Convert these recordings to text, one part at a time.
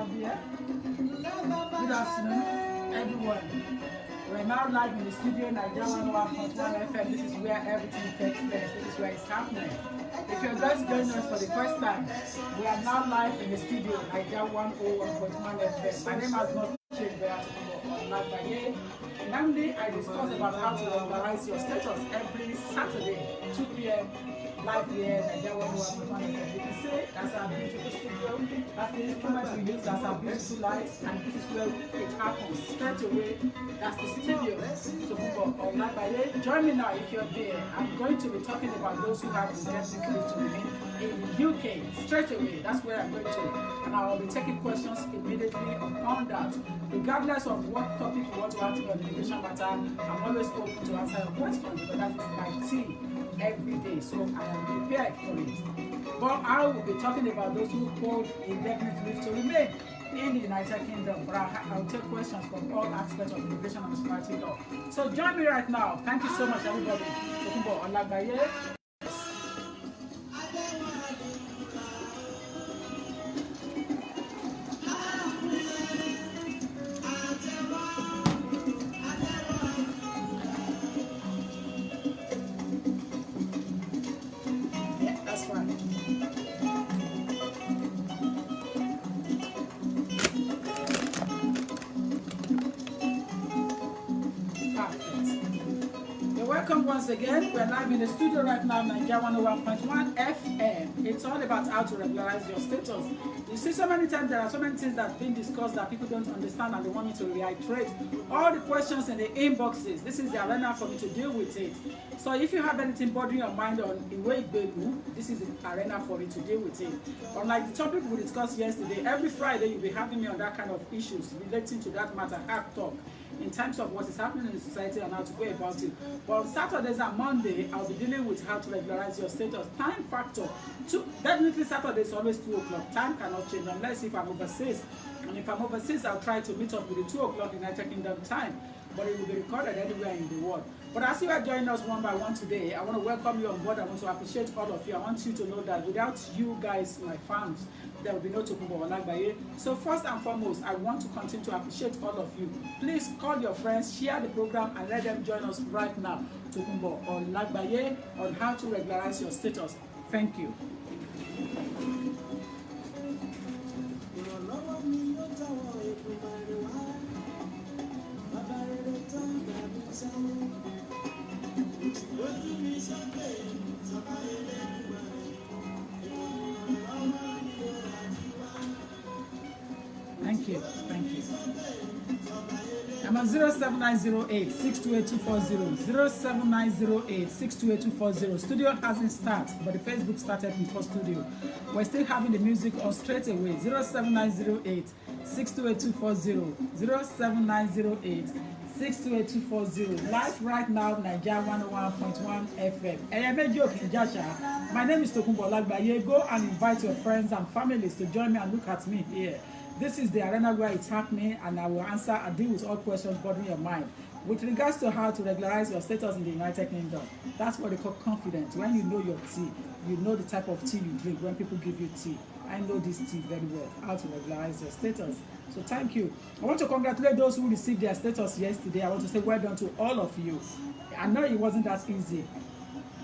here. Good afternoon, everyone. We're now live in the studio, Nigeria 101.1 FM. This is where everything takes place. This is where it's happening. If you're just joining us for the first time, we are now live in the studio, Nigeria 101.1 FM. My name has not changed, but on Nagbaye. Namely, I discuss about how to regularize your status every Saturday, 2 p.m. live here, Nigeria 101.1 FM. You can say that's our beautiful studio, that's the instrument we use, that's our beautiful light, and this is where it happens straight away. That's the studio. So on Nagbaye, join me now if you're there. I'm going to be talking about those who have indefinite leave to remain in the UK straight away. That's where I'm going to, and I will be taking questions immediately upon that. Regardless of what topic you want to ask me on immigration matter, I'm always open to answer your questions because that is my team every day, so I am prepared for it. But I will be talking about those who hold indefinite leave to remain in the United Kingdom, but I'll take questions from all aspects of immigration and nationality law. So join me right now. Thank you so much, everybody. Talking about Olagbaye. Welcome once again. We're live in the studio right now, Nigeria 101.1 FM. It's all about how to regularize your status. You see, so many times there are so many things that have been discussed that people don't understand, and they want me to reiterate all the questions in the inboxes. This is the arena for me to deal with it. So if you have anything bothering your mind on the way this is the arena for you to deal with it. Unlike the topic we discussed yesterday, every Friday you'll be having me on that kind of issues relating to that matter, hard talk, in terms of what is happening in the society and how to go about it. But on Saturdays and Monday, I'll be dealing with how to regularize your status. Time factor. Definitely Saturday is always 2 o'clock. Time cannot change unless if I'm overseas. And if I'm overseas, I'll try to meet up with the 2 o'clock United Kingdom time. But it will be recorded anywhere in the world. But as you are joining us one by one today, I want to welcome you on board. I want to appreciate all of you. I want you to know that without you guys, my fans, there will be no Tokunbo Olagbaye. So first and foremost, I want to continue to appreciate all of you. Please call your friends, share the program, and let them join us right now. Tokunbo Olagbaye on how to regularize your status. Thank you. Thank you. Thank you. I'm on 07908 628240. 07908 628240. Studio hasn't started, but the Facebook started before studio. We're still having the music on straight away. 07908 628240. 07908 628240. Live right now, Nigeria 101.1 FM. My name is Tokunbo Olagbaye. Go and invite your friends and families to join me and look at me here. This is the arena where it's happening, and I will answer and deal with all questions bothering your mind. With regards to how to regularize your status in the United Kingdom, that's what they call confidence. When you know your tea, you know the type of tea you drink when people give you tea. I know this tea very well, how to regularize your status. So thank you. I want to congratulate those who received their status yesterday. I want to say well done to all of you. I know it wasn't that easy,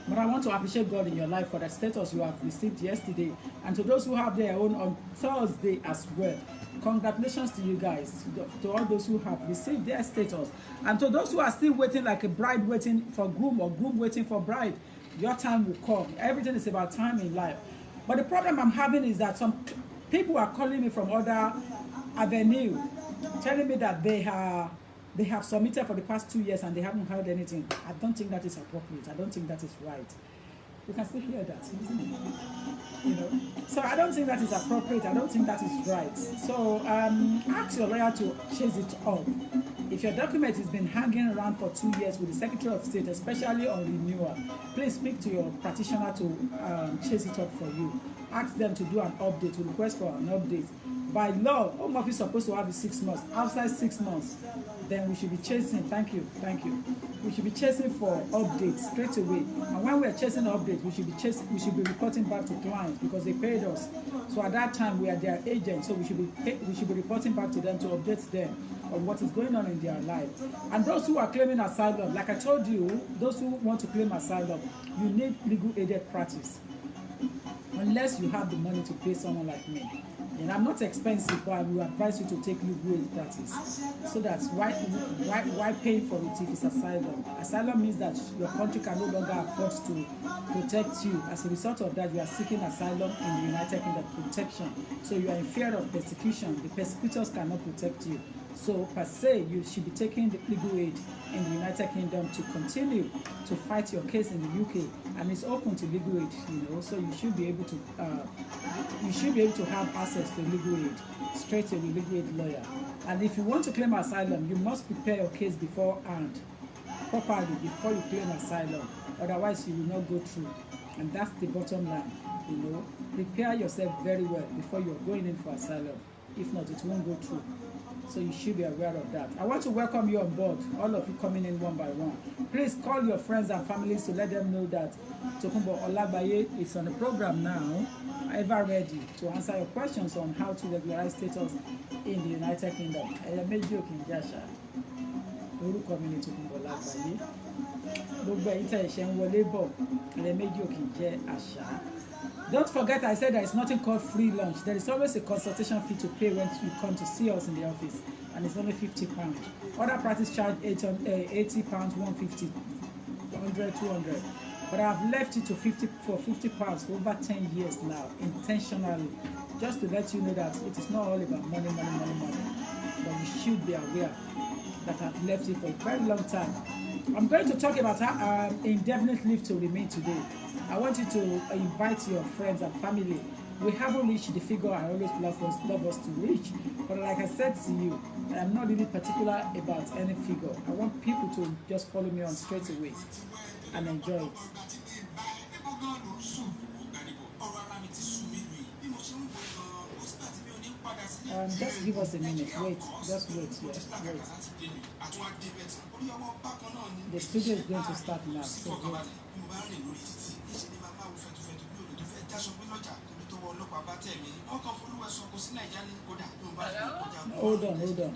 but I want to appreciate God in your life for the status you have received yesterday. And to those who have their own on Thursday as well, congratulations to you guys, to all those who have received their status. And to those who are still waiting, like a bride waiting for groom or groom waiting for bride, your time will come. Everything is about time in life. But the problem I'm having is that some people are calling me from other avenue, telling me that they have submitted for the past 2 years and they haven't heard anything. I don't think that is appropriate. I don't think that is right. You can still hear that, isn't it? You know. So I don't think that is appropriate. I don't think that is right. So ask your lawyer to chase it up. If your document has been hanging around for 2 years with the Secretary of State, especially on renewal, please speak to your practitioner to chase it up for you. ask them to do an update, to request for an update. By law, Home Office is supposed to have it 6 months. Outside 6 months, then we should be chasing. Thank you. We should be chasing for updates straight away. And when we are chasing updates, we should be reporting back to clients because they paid us. So at that time, we are their agents. So we should be reporting back to them to update them on what is going on in their life. And those who are claiming asylum, like I told you, those who want to claim asylum, you need legal aided practice. Unless you have the money to pay someone like me. And I'm not expensive, but I will advise you to take legal aid practice. So that's why pay for it if it's asylum. Asylum means that your country can no longer afford to protect you. As a result of that, you are seeking asylum in the United Kingdom, protection. So you are in fear of persecution. The persecutors cannot protect you. So per se, you should be taking the legal aid in the United Kingdom to continue to fight your case in the UK, and it's open to legal aid, so you should be able to have access to legal aid straight to a legal aid lawyer. And if you want to claim asylum, you must prepare your case beforehand properly before you claim asylum, otherwise you will not go through. And that's the bottom line. Prepare yourself very well before you're going in for asylum. If not, it won't go through. So you should be aware of that. I want to welcome you on board, all of you coming in one by one. Please call your friends and families to let them know that Tokunbo Olagbaye is on the program now, ever ready to answer your questions on how to regularize status in the United Kingdom. Ẹ̀yẹ́méjì Òkìnjàṣà, orúkọ mi ni Tokunbo Olagbaye. Gbogbo ẹ̀yin tẹ́ ṣe ń wọlé bọ̀, Ẹ̀yẹ́méjì Òkìnjàṣà. Don't forget, I said there is nothing called free lunch. There is always a consultation fee to pay when you come to see us in the office, and it's only £50. Other practice charge £80, £150, 100, 200. But I've left it to £50 for £50 for over 10 years now, intentionally, just to let you know that it is not all about money. But you should be aware that I've left it for a very long time. I'm going to talk about indefinite leave to remain today. I want you to invite your friends and family. We haven't reached the figure I always love us to reach. But like I said to you, I am not really particular about any figure. I want people to just follow me on straight away and enjoy it. Just give us a minute. Wait. Just wait. Yeah. Wait. The studio is going to start now. So wait. Hold on. Hold on.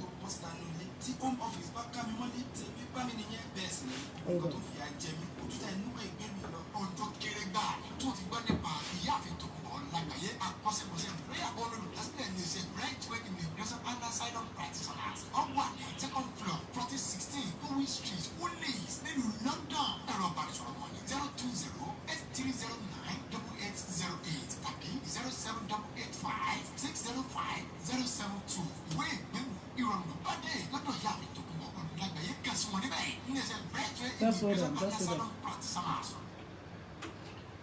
Just hold on.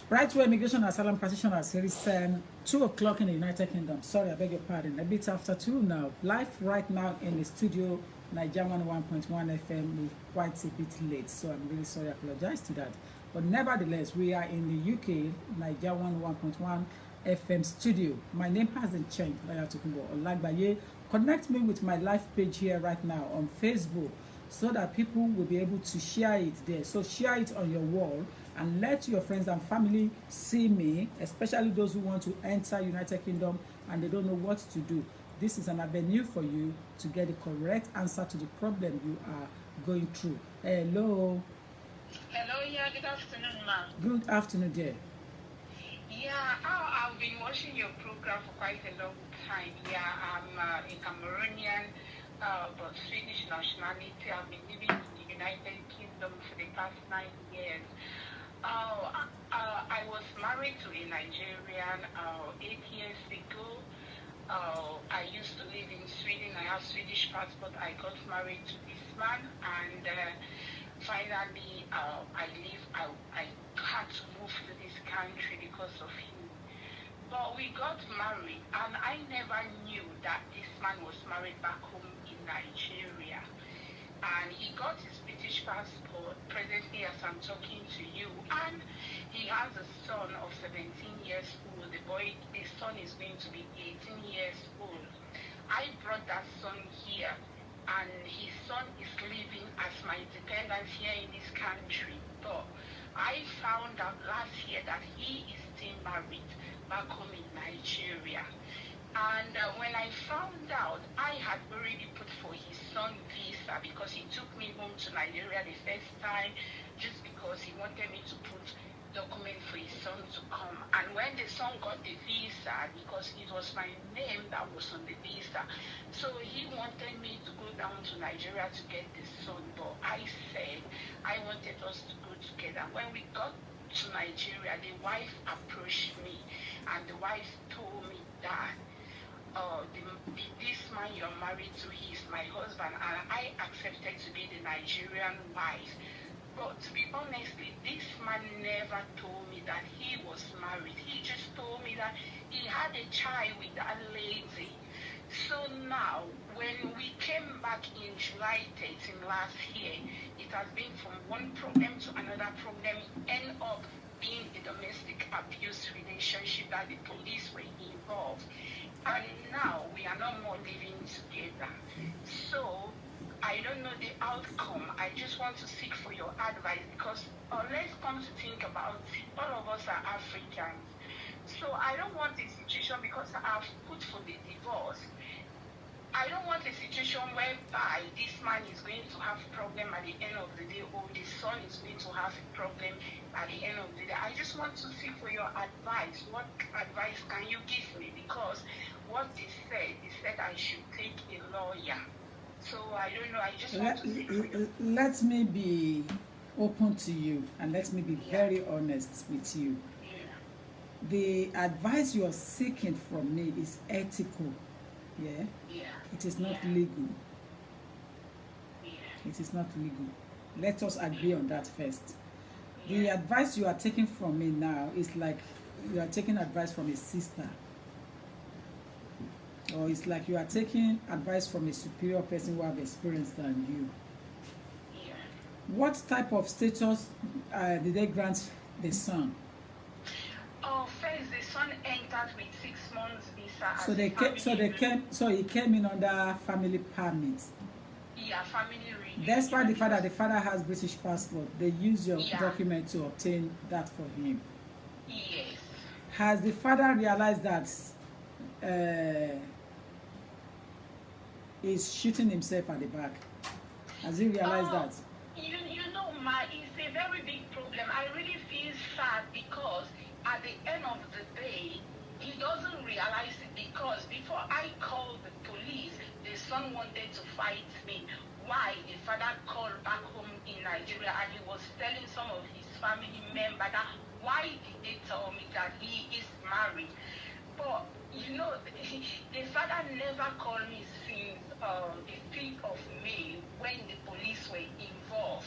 Right to immigration asylum practitioners, it is 2 o'clock in the United Kingdom. Sorry, I beg your pardon. A bit after 2 now. Live right now in the studio, Nigeria 1.1 FM. We're quite a bit late, so I'm really sorry. I apologize to that. But nevertheless, we are in the UK, Nigeria 1.1 FM studio. My name hasn't changed. Tokunbo Olagbaye. Connect me with my live page here right now on Facebook, so that people will be able to share it there. So share it on your wall and let your friends and family see me, especially those who want to enter United Kingdom and they don't know what to do. This is an avenue for you to get the correct answer to the problem you are going through. Hello. Hello, yeah, good afternoon, ma'am. Good afternoon, dear. Yeah, I've been watching your program for quite a long time. Yeah, I'm a Cameroonian, but Swedish nationality. I've been living in the United Kingdom for the past 9 years. I was married to a Nigerian 8 years ago. I used to live in Sweden. I have Swedish passport. I got married to this man, and finally, I had to move to this country because of him. But we got married, and I never knew that this man was married back home in Nigeria. and he got his British passport presently as I'm talking to you, and he has a son of 17 years old. The son is going to be 18 years old. I brought that son here, and his son is living as my dependent here in this country. But I found out last year that he is still married back home in Nigeria. And when I found out, I had already put for his son visa because he took me home to Nigeria the first time just because he wanted me to put document for his son to come. And when the son got the visa, because it was my name that was on the visa, so he wanted me to go down to Nigeria to get the son. But I said I wanted us to go together. When we got to Nigeria, the wife approached me, and the wife told me that this man you're married to, he's my husband, and I accepted to be the Nigerian wife. But to be honest, this man never told me that he was married. He just told me that he had a child with that lady. So now, when we came back in July 13 last year, it has been from one problem to another problem, end up being a domestic abuse relationship that the police were involved. And now we are no more living together. So I don't know the outcome. I just want to seek for your advice because let's come to think about it. All of us are Africans. So I don't want a situation because I've put for the divorce. I don't want a situation whereby this man is going to have a problem at the end of the day, or the son is going to have a problem at the end of the day. I just want to seek for your advice. What advice can you give me? Because what they said I should take a lawyer. So I don't know. I just want to seek for you. Let me be open to you, and let me be very honest with you. Yeah. The advice you are seeking from me is ethical. Yeah. It is not legal. It is not legal. Let us agree on that first. The advice you are taking from me now is like you are taking advice from a sister. Or it's like you are taking advice from a superior person who have experience than you. What type of status did they grant the son? First the son entered with 6 months visa. So he came in under family permit. Yeah, family reunion. Despite the father has British passport, they use your document to obtain that for him. Yes. Has the father realized that he's shooting himself at the back? Has he realized that? You know, it's a very big problem. I really feel sad because at the end of the day, he doesn't realize it because before I called the police, the son wanted to fight me. Why? The father called back home in Nigeria and he was telling some of his family members that why did they tell me that he is married? But you know, the father never called me since the 5th of May when the police were involved.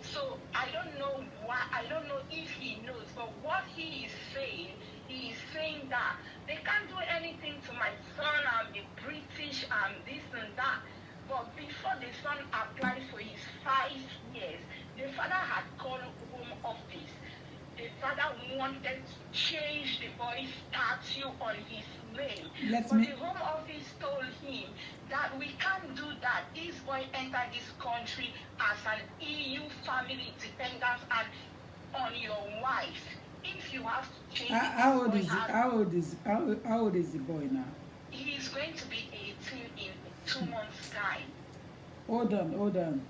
So I don't know why, I don't know if he knows, but what he is saying that they can't do anything to my son and the British and this and that. But before the son applied for his 5 years, the father had called home office. The father wanted to change the boy's statue on his name. But the home office told him that we can't do that. This boy entered this country as an EU family dependent and on your wife. If you have to change how old is the boy now? He's going to be 18 in 2 months' time. Hold on.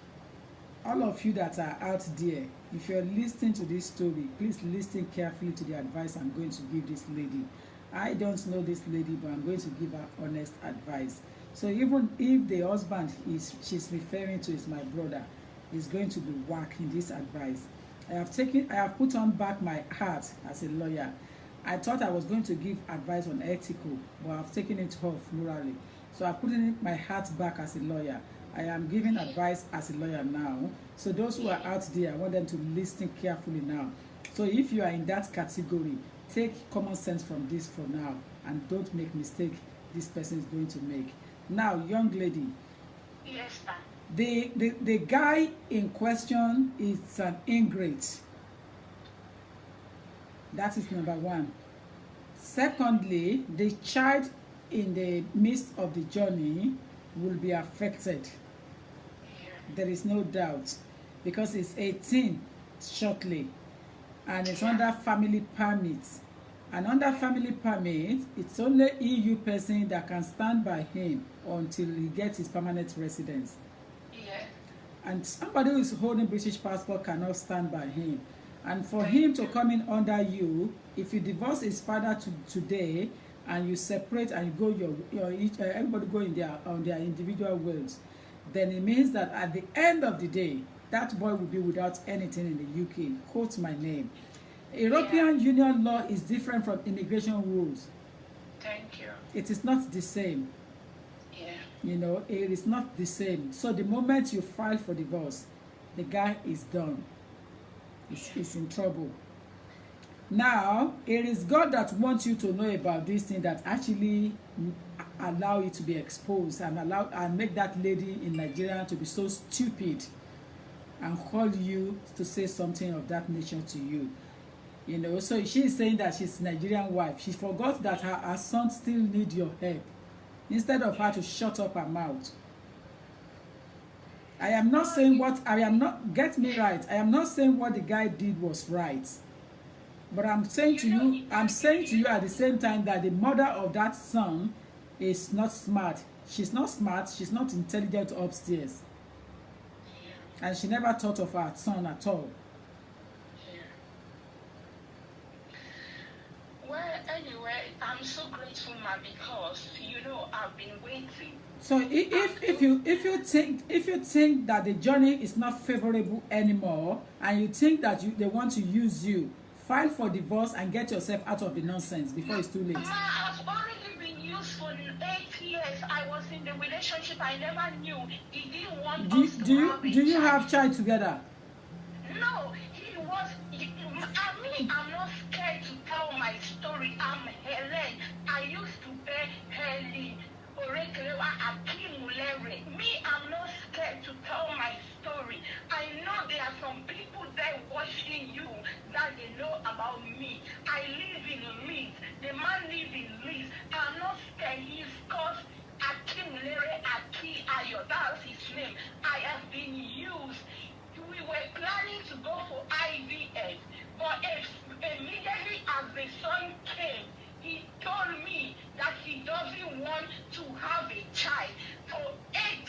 All of you that are out there, if you're listening to this story, please listen carefully to the advice I'm going to give this lady. I don't know this lady, but I'm going to give her honest advice. So even if the husband she's referring to is my brother, is going to be whacking this advice. I have put on back my heart as a lawyer. I thought I was going to give advice on ethical, but I've taken it off morally. So I've put in my heart back as a lawyer. I am giving advice as a lawyer now. So those who are out there, I want them to listen carefully now. So if you are in that category, take common sense from this for now and don't make mistake this person is going to make. Now, young lady. Yes, sir. The guy in question is an ingrate. That is number one. Secondly, the child in the midst of the journey will be affected. There is no doubt, because it's 18 shortly, and it's under family permit. And under family permit, it's only EU person that can stand by him until he gets his permanent residence. And somebody who is holding British passport cannot stand by him. And for him to come in under you, if you divorce his father today and you separate and you go everybody go in on their individual wills, then it means that at the end of the day, that boy will be without anything in the UK. Quote my name. European Union law is different from immigration rules. Thank you. It is not the same. You know, it is not the same. So the moment you file for divorce, the guy is done. He's in trouble. Now, it is God that wants you to know about this thing, that actually allow it to be exposed and make that lady in Nigeria to be so stupid and call you to say something of that nature to you. You know, so she is saying that she's Nigerian wife. She forgot that her son still need your help. Instead of her to shut up her mouth. I am not saying get me right. I am not saying what the guy did was right. But I'm saying to you at the same time that the mother of that son is not smart. She's not smart, she's not intelligent upstairs. And she never thought of her son at all. Well, anyway, I'm so grateful, ma, because I've been waiting. So if you think that the journey is not favorable anymore, and you think that they want to use you, file for divorce and get yourself out of the nonsense before it's too late. Ma, I've already been used for 8 years. I was in the relationship. I never knew he didn't want us to have a child. Do you have child together? No, he was. I'm not scared to tell my story. I'm Helen. I used to be Helen. Me, I'm not scared to tell my story. I know there are some people there watching you that they know about me. I live in Leeds. The man lives in Leeds. I'm not scared. He's called Aki Ayo. That's his name. I have been used. We were planning to go for IVF, but immediately as the son came, he told me that he doesn't want to have a child. For 8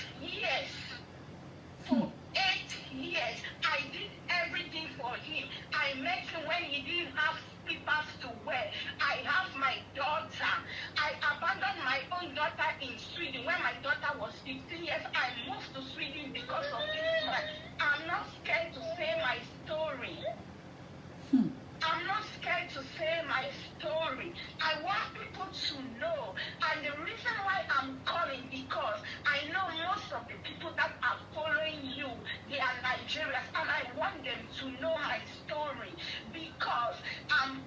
years, I did everything for him. I met him when he didn't have slippers to wear. I have my daughter. I abandoned my own daughter in Sweden. When my daughter was 15 years, I moved to Sweden because of this man. I'm not scared to say my story. I'm not scared to say my story. I want people to know. And the reason why I'm calling, because I know most of the people that are following you, they are Nigerians, and I want them to know my story, because I'm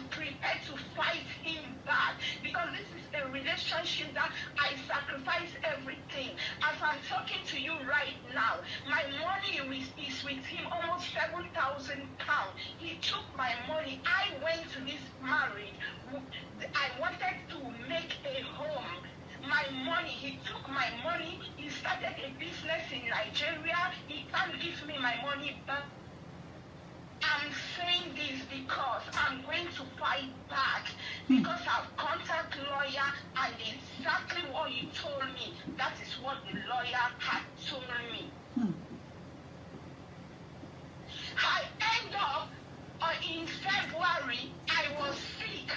prepared to fight him back, because this is a relationship that I sacrifice everything. As I'm talking to you right now, my money is with him, almost 7,000 pounds. He took my money. I went to this marriage. I wanted to make a home. My money, he took my money. He started a business in Nigeria. He can't give me my money back. I'm saying this because I'm going to fight back, because I've contacted lawyer, and exactly what you told me, that is what the lawyer had told me. I end up in February, I was sick.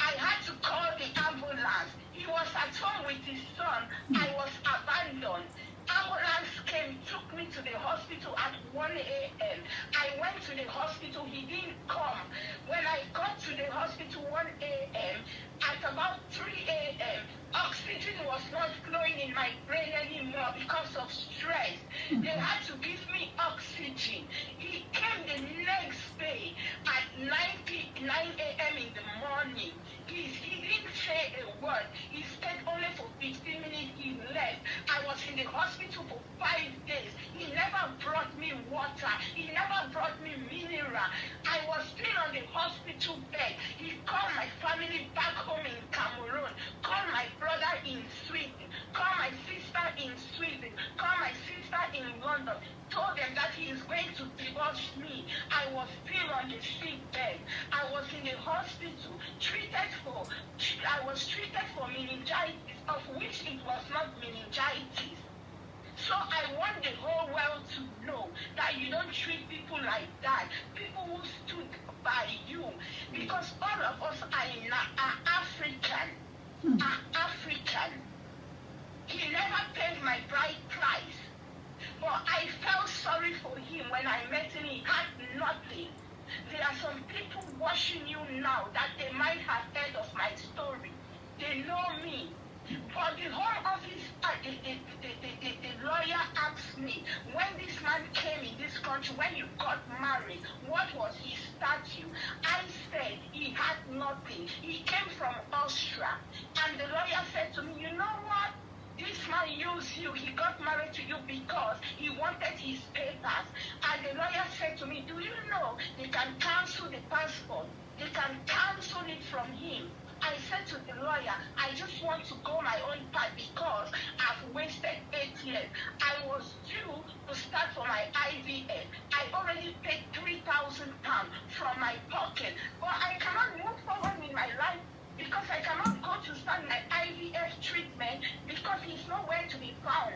I had to call the ambulance. He was at home with his son. I was abandoned. Ambulance came, took me to the hospital at 1 a.m. I went to the hospital. He didn't come. When I got to the hospital 1 a.m., at about 3 a.m., oxygen was not flowing in my brain anymore because of stress. They had to give me oxygen. He came the next day at 9 a.m. in the morning. He didn't say a word. He stayed only for 15 minutes. He left. hospital for 5 days. He never brought me water. He never brought me mineral. I was still on the hospital bed. He called my family back home in Cameroon, called my brother in Sweden, called my sister in Sweden, called my sister in London, told them that he is going to divorce me. I was still on the sick bed. I was in the hospital, I was treated for meningitis, of which it was not meningitis. So I want the whole world to know that you don't treat people like that. People who stood by you. Because all of us are African. Are African. He never paid my bride price. But I felt sorry for him when I met him. He had nothing. There are some people watching you now that they might have heard of my story. They know me. But the whole office, the lawyer asked me, when this man came in this country, when you got married, what was his statue? I said he had nothing. He came from Austria. And the lawyer said to me, you know what? This man used you. He got married to you because he wanted his papers. And the lawyer said to me, do you know they can cancel the passport? They can cancel it from him. I said to the lawyer, I just want to go my own path because I've wasted 8 years. I was due to start for my IVF. I already paid £3,000 from my pocket. But I cannot move forward with my life because I cannot go to start my IVF treatment because he's nowhere to be found.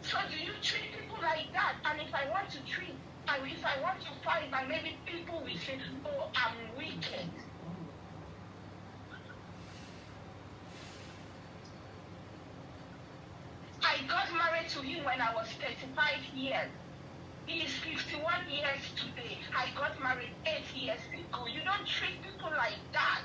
So do you treat people like that? And if I want to treat, if I want to fight, and maybe people will say, oh, I'm wicked. I got married to him when I was 35 years. He is 51 years today. I got married 8 years ago. You don't treat people like that.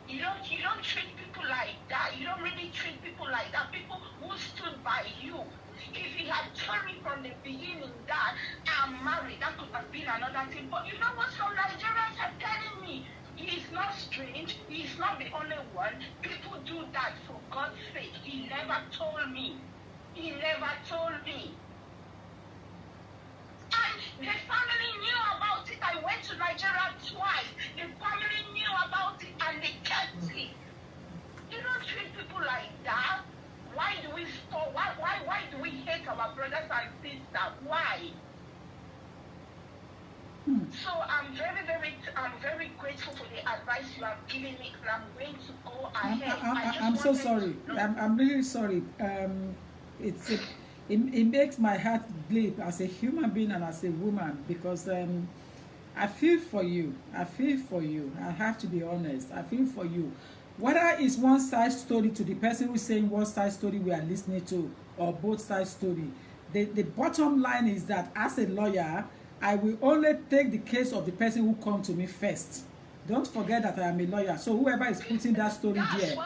You don't treat people like that. You don't really treat people like that. People who stood by you. If he had told me from the beginning that I'm married, that could have been another thing. But you know what some Nigerians are telling me? He's not strange. He's not the only one. People do that for God's sake. He never told me. He never told me. And the family knew about it. I went to Nigeria twice. The family knew about it and they kept it. You don't treat people like that. Why do we store? Why do we hate our brothers and sisters? Why? So I'm very grateful for the advice you have given me, and I'm going to go ahead. I'm so sorry. I'm really sorry. It makes my heart bleed as a human being and as a woman because I feel for you. I feel for you. I have to be honest. I feel for you. Whether it's one side story to the person who's saying one side story we are listening to or both side story, the bottom line is that as a lawyer, I will only take the case of the person who come to me first. Don't forget that I am a lawyer. So whoever is putting that story there,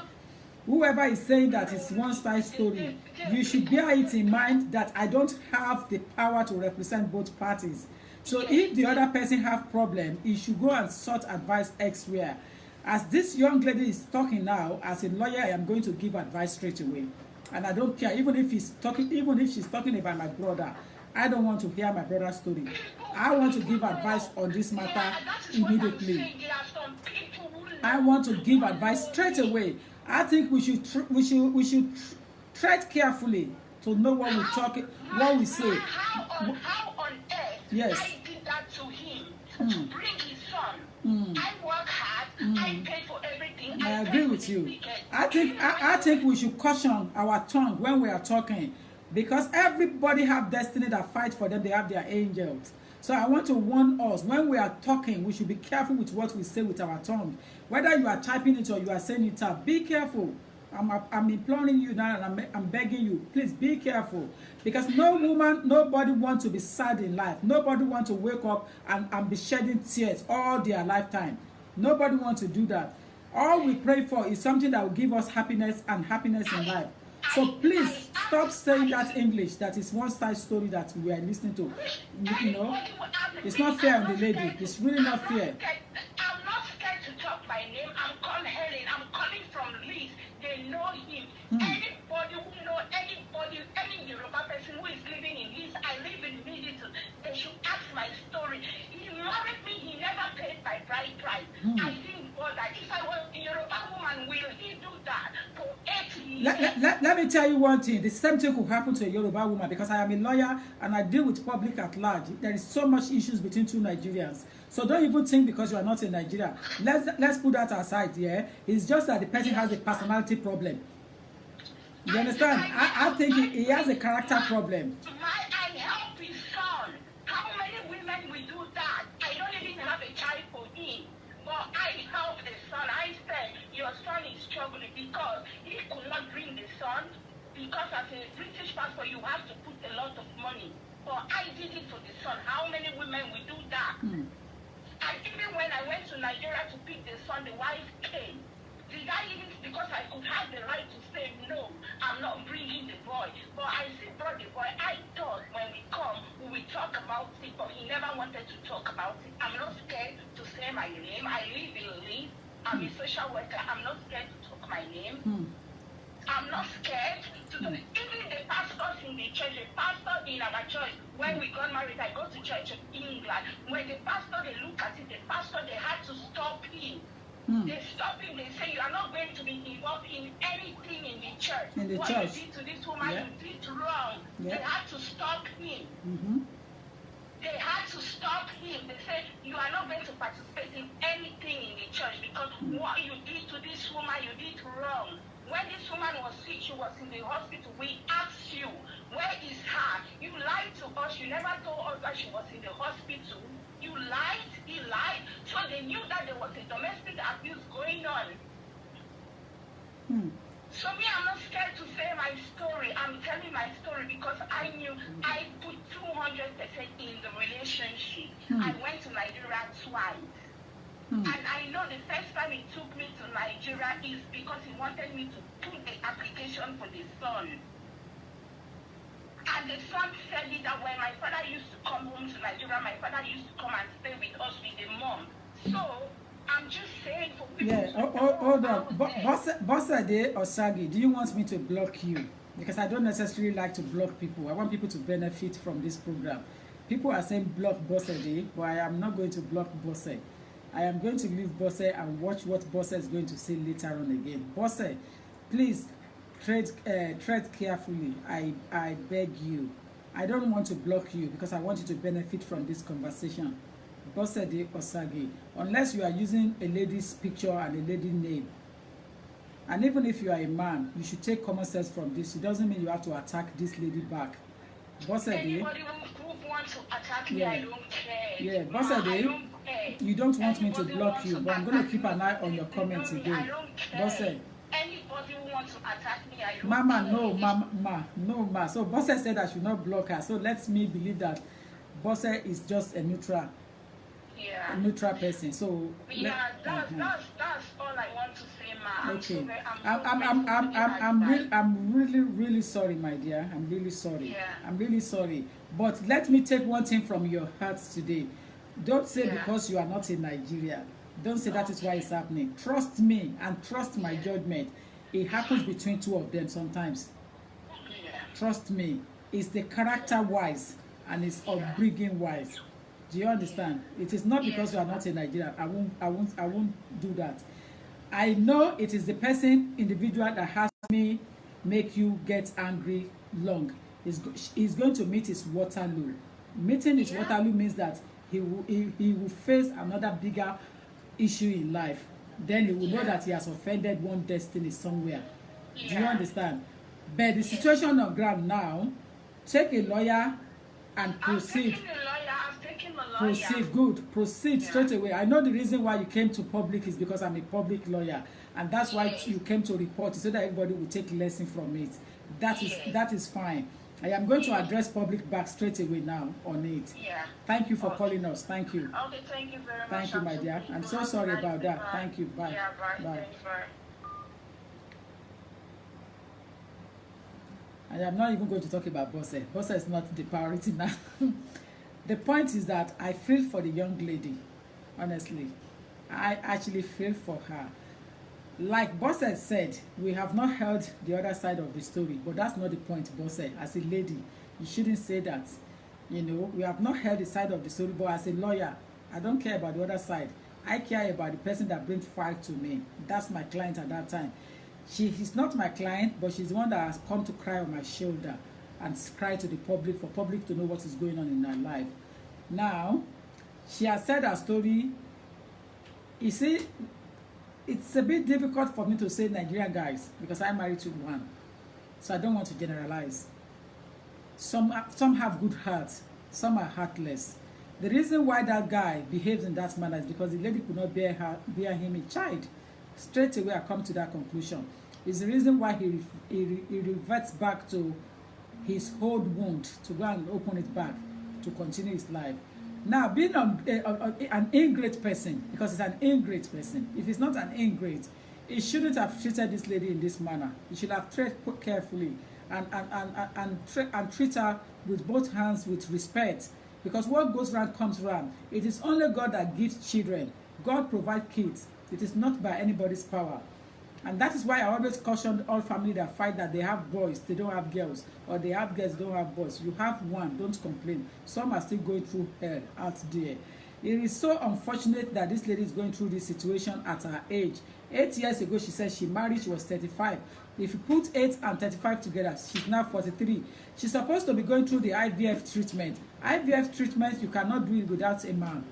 whoever is saying that it's one side story, you should bear it in mind that I don't have the power to represent both parties. So if the other person have problem, he should go and sort advice elsewhere. As this young lady is talking now, as a lawyer, I am going to give advice straight away. And I don't care, even if she's talking about my brother. I don't want to hear my brother's story. I want to give advice on this matter immediately. I want to give advice straight away. I think we should tread carefully to know what we talk, what we say. How on earth yes. I did that to him to bring his son. I work hard. I pay for everything. I agree with you. I think we should caution our tongue when we are talking. Because everybody have destiny that fight for them. They have their angels. So I want to warn us, when we are talking, we should be careful with what we say with our tongue. Whether you are typing it or you are saying it out, be careful. I'm imploring you now and I'm begging you, please be careful. Because nobody wants to be sad in life. Nobody wants to wake up and be shedding tears all their lifetime. Nobody wants to do that. All we pray for is something that will give us happiness and happiness in life. So please stop saying that English. That is one side story that we are listening to. You know, it's not fair on the lady. It's really not fair. I'm not scared to talk my name. I'm called Helen. I'm calling from Leeds. They know person who is living in this. I live in Middleton. They should ask my story. He married me. He never paid my bride price. I didn't bother. If I was a Yoruba woman, will he do that for 8 years? Let me tell you one thing. The same thing could happen to a Yoruba woman, because I am a lawyer and I deal with public at large. There is so much issues between two Nigerians. So don't even think because you are not in Nigeria. Let's put that aside. Yeah, it's just that the person has a personality problem. You understand? I think he has a character problem. I help his son. How many women will do that? I don't even have a child for him. But I help the son. I said, your son is struggling because he could not bring the son. Because as a British passport, you have to put a lot of money. But I did it for the son. How many women will do that? And even when I went to Nigeria to pick the son, the wife came. Did I even, because I could have the right to say, no, I'm not bringing the boy. But I still brought the boy. I thought when we come, we will talk about it, but he never wanted to talk about it. I'm not scared to say my name. I live in Leeds. I'm a social worker. I'm not scared to talk my name. I'm not scared to do it. Even the pastors in the church, the pastor in our church, when we got married, I go to church in England. When the pastor, they look at it, the pastor, they had to stop him. They stop him, they say, you are not going to be involved in anything in the church. What you did to this woman, you did wrong. They had to stop him. They had to stop him. They said, you are not going to participate in anything in the church because what you did to this woman, you did wrong. When this woman was sick, she was in the hospital. We asked you, where is her? You lied to us. You never told us that she was in the hospital. You lied. He lied. So they knew that there was a domestic abuse going on. So me, I'm not scared to say my story. I'm telling my story because I knew I put 200% in the relationship. I went to Nigeria twice. And I know the first time he took me to Nigeria is because he wanted me to put the application for the son. And the son said it that when my father used to come home to Nigeria, my father used to come and stay with us with the mom. So I'm just saying for people. Hold on. Bossade or Sagi, do you want me to block you? Because I don't necessarily like to block people. I want people to benefit from this program. People are saying block Bossade, but I am not going to block Bosse. I am going to leave Bosse and watch what Bosse is going to say later on again. Bosse, please tread carefully. I beg you. I don't want to block you because I want you to benefit from this conversation. Bossade Osagi, unless you are using a lady's picture and a lady name. And even if you are a man, you should take common sense from this. It doesn't mean you have to attack this lady back. Bossade, anybody who wants to attack me, I don't care. Yeah, Bossade, you don't want me to block you, but I'm going to keep an eye on your comments again. Bosse. Anybody who wants to attack me, I don't Mama, care. no, ma. So Bosse said I should not block her. So let me believe that Bosse is just a neutral person. So that's all I want to say, ma. Okay. I'm I'm really sorry, my dear. I'm really sorry. Yeah. I'm really sorry. But let me take one thing from your heart today. Don't say because you are not in Nigeria. Don't say that is why it's happening. Trust me and trust my judgment. It happens between two of them sometimes. Trust me. It's the character wise and it's upbringing wise. Do you understand? It is not because you are not in Nigeria. I won't do that. I know it is the person, individual that has me make you get angry long. He's going to meet his Waterloo. Meeting his Waterloo means that he will face another bigger issue in life. Then he will know that he has offended one destiny somewhere. Do you understand? But the situation on ground now, take a lawyer and proceed. Proceed straight away. I know the reason why you came to public is because I'm a public lawyer, and that's why you came to report so that everybody will take lesson from it. That is fine. I am going to address public back straight away now on it. Thank you for calling us. Thank you. Okay, thank you very much. Thank you, my dear. I'm so sorry about that. Thank you. Bye. Bye. I am not even going to talk about Bosse. Bosse is not the priority now. The point is that I feel for the young lady. Honestly, I actually feel for her. Like Bosse said, we have not heard the other side of the story, but that's not the point, Bosse. As a lady, You shouldn't say that. You know, we have not heard the side of the story, but as a lawyer, I don't care about the other side. I care about the person that brings fire to me. That's my client at that time. She's not my client, but she's the one that has come to cry on my shoulder and cry to the public, for public to know what is going on in her life. Now, she has said her story. You see, it's a bit difficult for me to say Nigerian guys because I'm married to one. So I don't want to generalize. Some have good hearts, some are heartless. The reason why that guy behaves in that manner is because the lady could not bear him a child. Straight away I come to that conclusion. It's the reason why he reverts back to his old wound to go and open it back to continue his life. Now, being an ingrate person, because it's an ingrate person, if it's not an ingrate, he shouldn't have treated this lady in this manner. He should have treated carefully and treat her with both hands with respect. Because what goes round comes round. It is only God that gives children. God provides kids. It is not by anybody's power. And that is why I always caution all family that fight that they have boys, they don't have girls, or they have girls, they don't have boys. You have one, don't complain. Some are still going through hell out there. It is so unfortunate that this lady is going through this situation at her age. 8 years ago, she said she married, she was 35. If you put 8 and 35 together, she's now 43. She's supposed to be going through the IVF treatment. IVF treatment, you cannot do it without a man.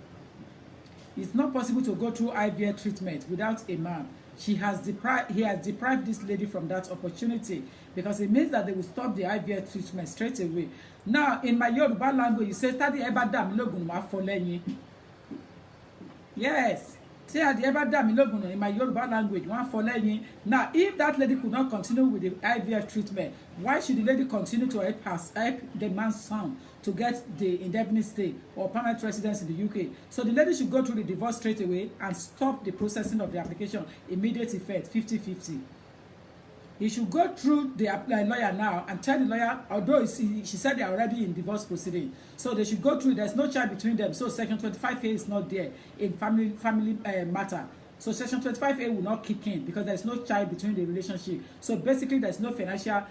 It's not possible to go through IVF treatment without a man. He has deprived this lady from that opportunity because it means that they will stop the IVF treatment straight away. Now, in my Yoruba language, you say, "Tadi eba da mi logun ma fo leyin." Yes. In my Yoruba language, one for leyin. Now, if that lady could not continue with the IVF treatment, why should the lady continue to help the man's son to get the indefinite stay or permanent residence in the UK? So the lady should go through the divorce straight away and stop the processing of the application, immediate effect, 50-50. He should go through the lawyer now and tell the lawyer, although she said they are already in divorce proceeding, so they should go through. There's no child between them, so section 25A is not there in family matter. So section 25A will not kick in because there's no child between the relationship. So basically, there's no financial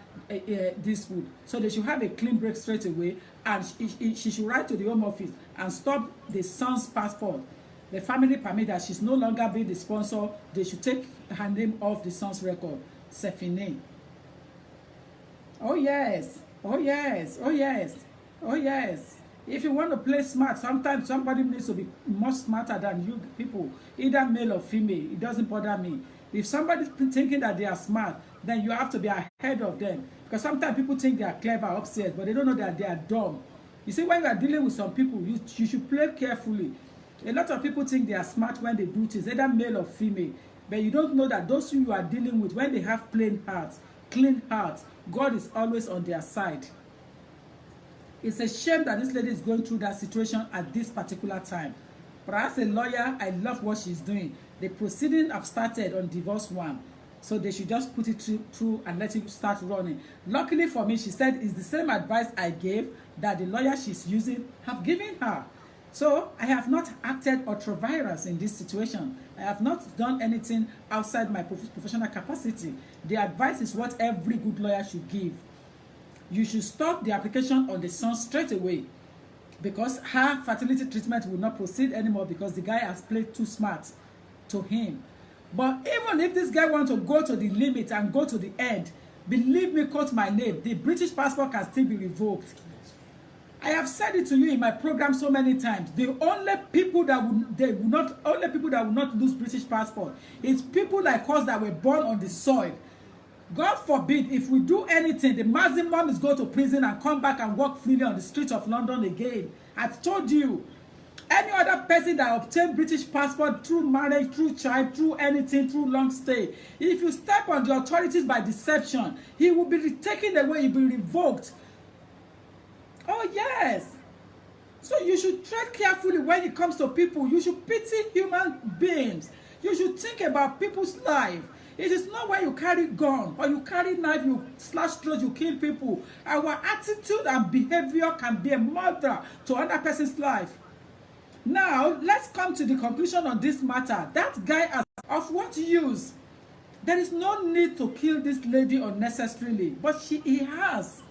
dispute. So they should have a clean break straight away, and she should write to the Home Office and stop the son's passport, the family permit, that she's no longer being the sponsor. They should take her name off the son's record. Sefine. Oh yes, oh yes, oh yes, oh yes. If you want to play smart, sometimes somebody needs to be much smarter than you people, either male or female. It doesn't bother me. If somebody's thinking that they are smart, then you have to be ahead of them. Because sometimes people think they are clever upstairs, but they don't know that they are dumb. You see, when you are dealing with some people, you should play carefully. A lot of people think they are smart when they do things, either male or female. But you don't know that those who you are dealing with, when they have plain hearts, clean hearts, God is always on their side. It's a shame that this lady is going through that situation at this particular time. But as a lawyer, I love what she's doing. The proceedings have started on divorce 1. So they should just put it through and let it start running. Luckily for me, she said it's the same advice I gave that the lawyer she's using have given her. So I have not acted ultra-virus in this situation. I have not done anything outside my professional capacity. The advice is what every good lawyer should give. You should stop the application on the son straight away because her fertility treatment will not proceed anymore because the guy has played too smart to him. But even if this guy wants to go to the limit and go to the end, believe me, quote my name, the British passport can still be revoked. I have said it to you in my program so many times. The only people that will not lose British passport is people like us that were born on the soil. God forbid, if we do anything, the maximum is go to prison and come back and walk freely on the streets of London again. I've told you, any other person that obtained British passport through marriage, through child, through anything, through long stay, if you step on the authorities by deception, he will be taken away, he will be revoked. Oh yes. So you should tread carefully when it comes to people. You should pity human beings. You should think about people's life. It is not when you carry gun or you carry knife, you slash throat, you kill people. Our attitude and behavior can be a murder to another person's life. Now, let's come to the conclusion on this matter. That guy has of what use? There is no need to kill this lady unnecessarily, but he has.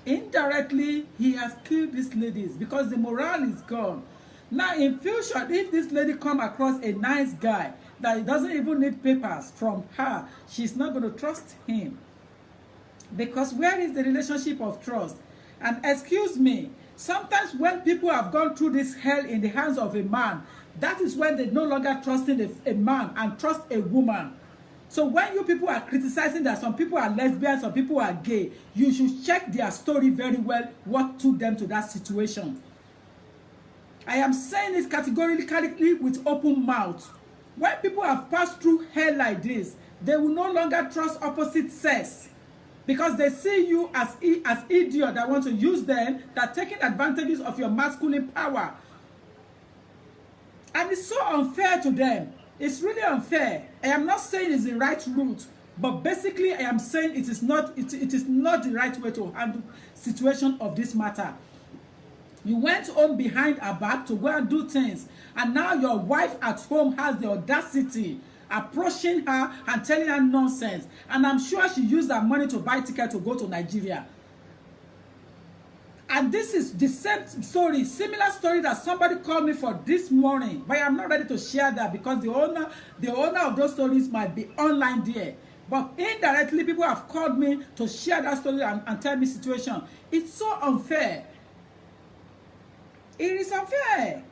Indirectly, he has killed these ladies because the morale is gone. Now, in future, if this lady come across a nice guy that he doesn't even need papers from her, she's not going to trust him. Because where is the relationship of trust? And excuse me, sometimes when people have gone through this hell in the hands of a man, that is when they no longer trusting a man and trust a woman. So when you people are criticizing that some people are lesbian, some people are gay, you should check their story very well, what took them to that situation. I am saying it categorically with open mouth. When people have passed through hell like this, they will no longer trust opposite sex. Because they see you as idiot that want to use them, that taking advantages of your masculine power. And it's so unfair to them. It's really unfair. I am not saying it's the right route, but basically I am saying it is not the right way to handle situation of this matter. You went home behind her back to go and do things, and now your wife at home has the audacity approaching her and telling her nonsense, and I'm sure she used her money to buy ticket to go to Nigeria. And this is the same story, similar story that somebody called me for this morning, but I'm not ready to share that because the owner of those stories might be online there. But indirectly, people have called me to share that story and tell me situation. It's so unfair. It is unfair.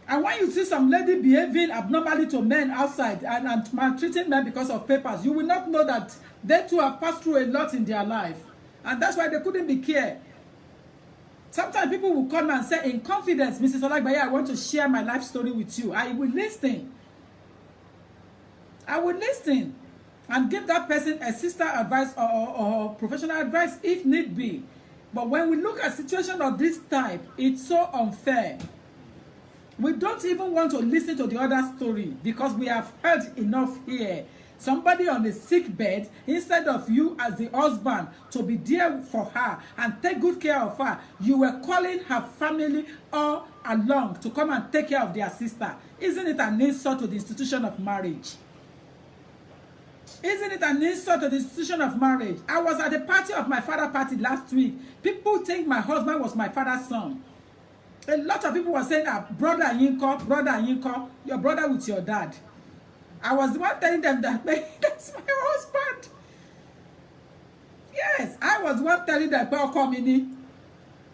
And when you see some lady behaving abnormally to men outside and maltreating men because of papers, you will not know that they too have passed through a lot in their life. And that's why they couldn't be care. Sometimes people will come and say in confidence, Mrs. Olagbaye, I want to share my life story with you. I will listen. I will listen and give that person a sister advice or professional advice if need be. But when we look at situation of this type, it's so unfair. We don't even want to listen to the other story because we have heard enough here. Somebody on the sick bed, instead of you as the husband to be there for her and take good care of her, you were calling her family all along to come and take care of their sister. Isn't it an insult to the institution of marriage? Isn't it an insult to the institution of marriage? I was at the party of my father's party last week. People think my husband was my father's son. A lot of people were saying, brother Yinko, your brother with your dad. I was the one telling them that that's my husband. Yes, I was the one telling them,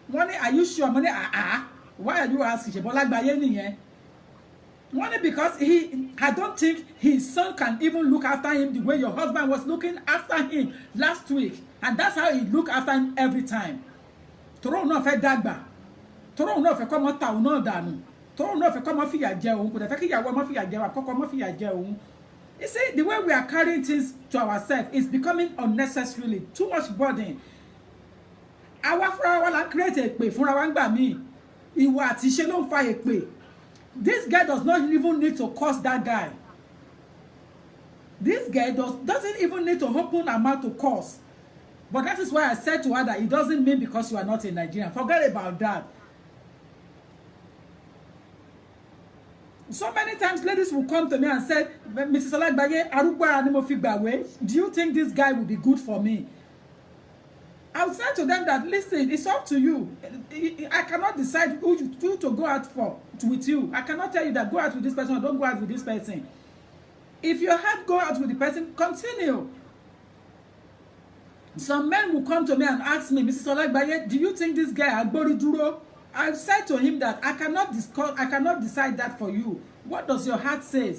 money, are you sure? Money, why are you asking? Money, because I don't think his son can even look after him the way your husband was looking after him last week. And that's how he looked after him every time. Toro no fe dagba. Toro no fe komo ta no danu. Toro no fe komo fiya je ohun. Ko de fe ki yawo mo fiya je wa koko mo fiya je ohun. You see, the way we are carrying things to ourselves is becoming unnecessarily too much burden. Àwa fúnra wa la create èpè fúnra wa ngba mi. Ìwà àti ṣe ló ń fa èpè. This guy does not even need to curse that guy. This guy doesn't even need to open her mouth to curse. But that is why I said to her that it doesn't mean because you are not in Nigeria. Forget about that. So many times ladies will come to me and say, Mrs. Olagbaye, arugba ni mo fi gbawe. Do you think this guy will be good for me? I would say to them that, listen, it's up to you. I cannot decide who to go out with you. I cannot tell you that go out with this person or don't go out with this person. If your heart go out with the person, continue. Some men will come to me and ask me, Mrs. Olagbaye, do you think this guy Agbori Duro? I've said to him that I cannot decide that for you. What does your heart say?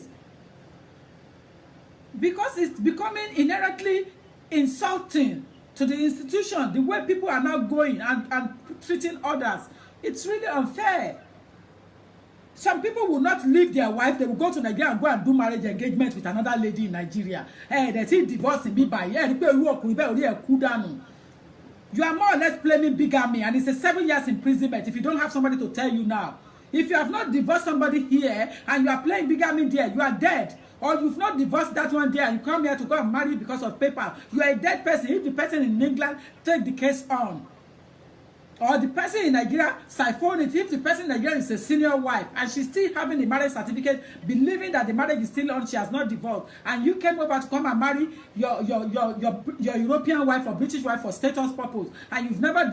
Because it's becoming inherently insulting to the institution, the way people are now going and treating others. It's really unfair. Some people will not leave their wife. They will go to Nigeria and go and do marriage engagement with another lady in Nigeria. They see divorcing me by you are more or less blaming bigamy, and it's a 7 years imprisonment if you don't have somebody to tell you now. If you have not divorced somebody here and you are playing bigamy there, you are dead. Or you've not divorced that one there and you come here to go and marry because of paper, you are a dead person. If the person in England take the case on, Or the person in Nigeria siphon it. If the person in Nigeria is a senior wife and she's still having the marriage certificate, believing that the marriage is still on, she has not divorced, and you came over to come and marry your European wife or British wife for status purpose, and you've never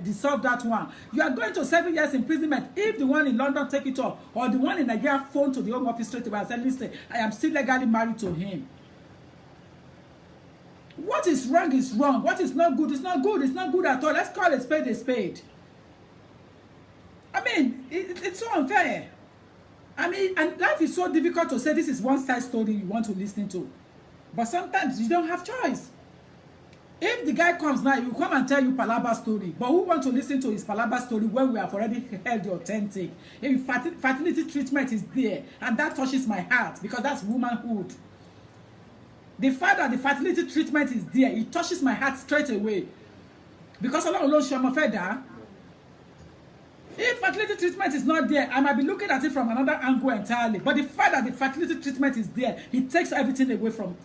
dissolved that one, you are going to 7 years imprisonment if the one in London take it off, or the one in Nigeria phone to the Home Office straight away and say, listen, I am still legally married to him. What is wrong is wrong. What is not good is not good. It's not good at all. Let's call a spade a spade. I mean, it's so unfair. I mean, and life is so difficult to say this is one side story you want to listen to. But sometimes you don't have choice. If the guy comes now, he will come and tell you Palaba story. But who want to listen to his Palaba story when we have already heard the authentic? If fertility treatment is there, and that touches my heart because that's womanhood. The fact that the fertility treatment is there, it touches my heart straight away. Because Allah alone show my feather. If fertility treatment is not there, I might be looking at it from another angle entirely. But the fact that the fertility treatment is there, it takes everything away from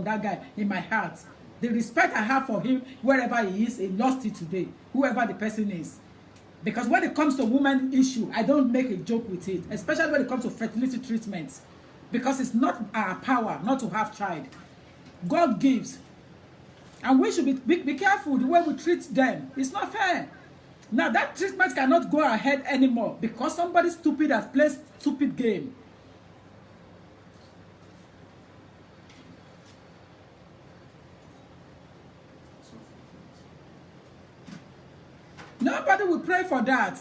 that guy in my heart. The respect I have for him, wherever he is, he lost it today. Whoever the person is. Because when it comes to woman issue, I don't make a joke with it. Especially when it comes to fertility treatments. Because it's not our power not to have child. God gives. And we should be careful the way we treat them. It's not fair. Now that treatment cannot go ahead anymore because somebody stupid has played stupid game. Nobody will pray for that.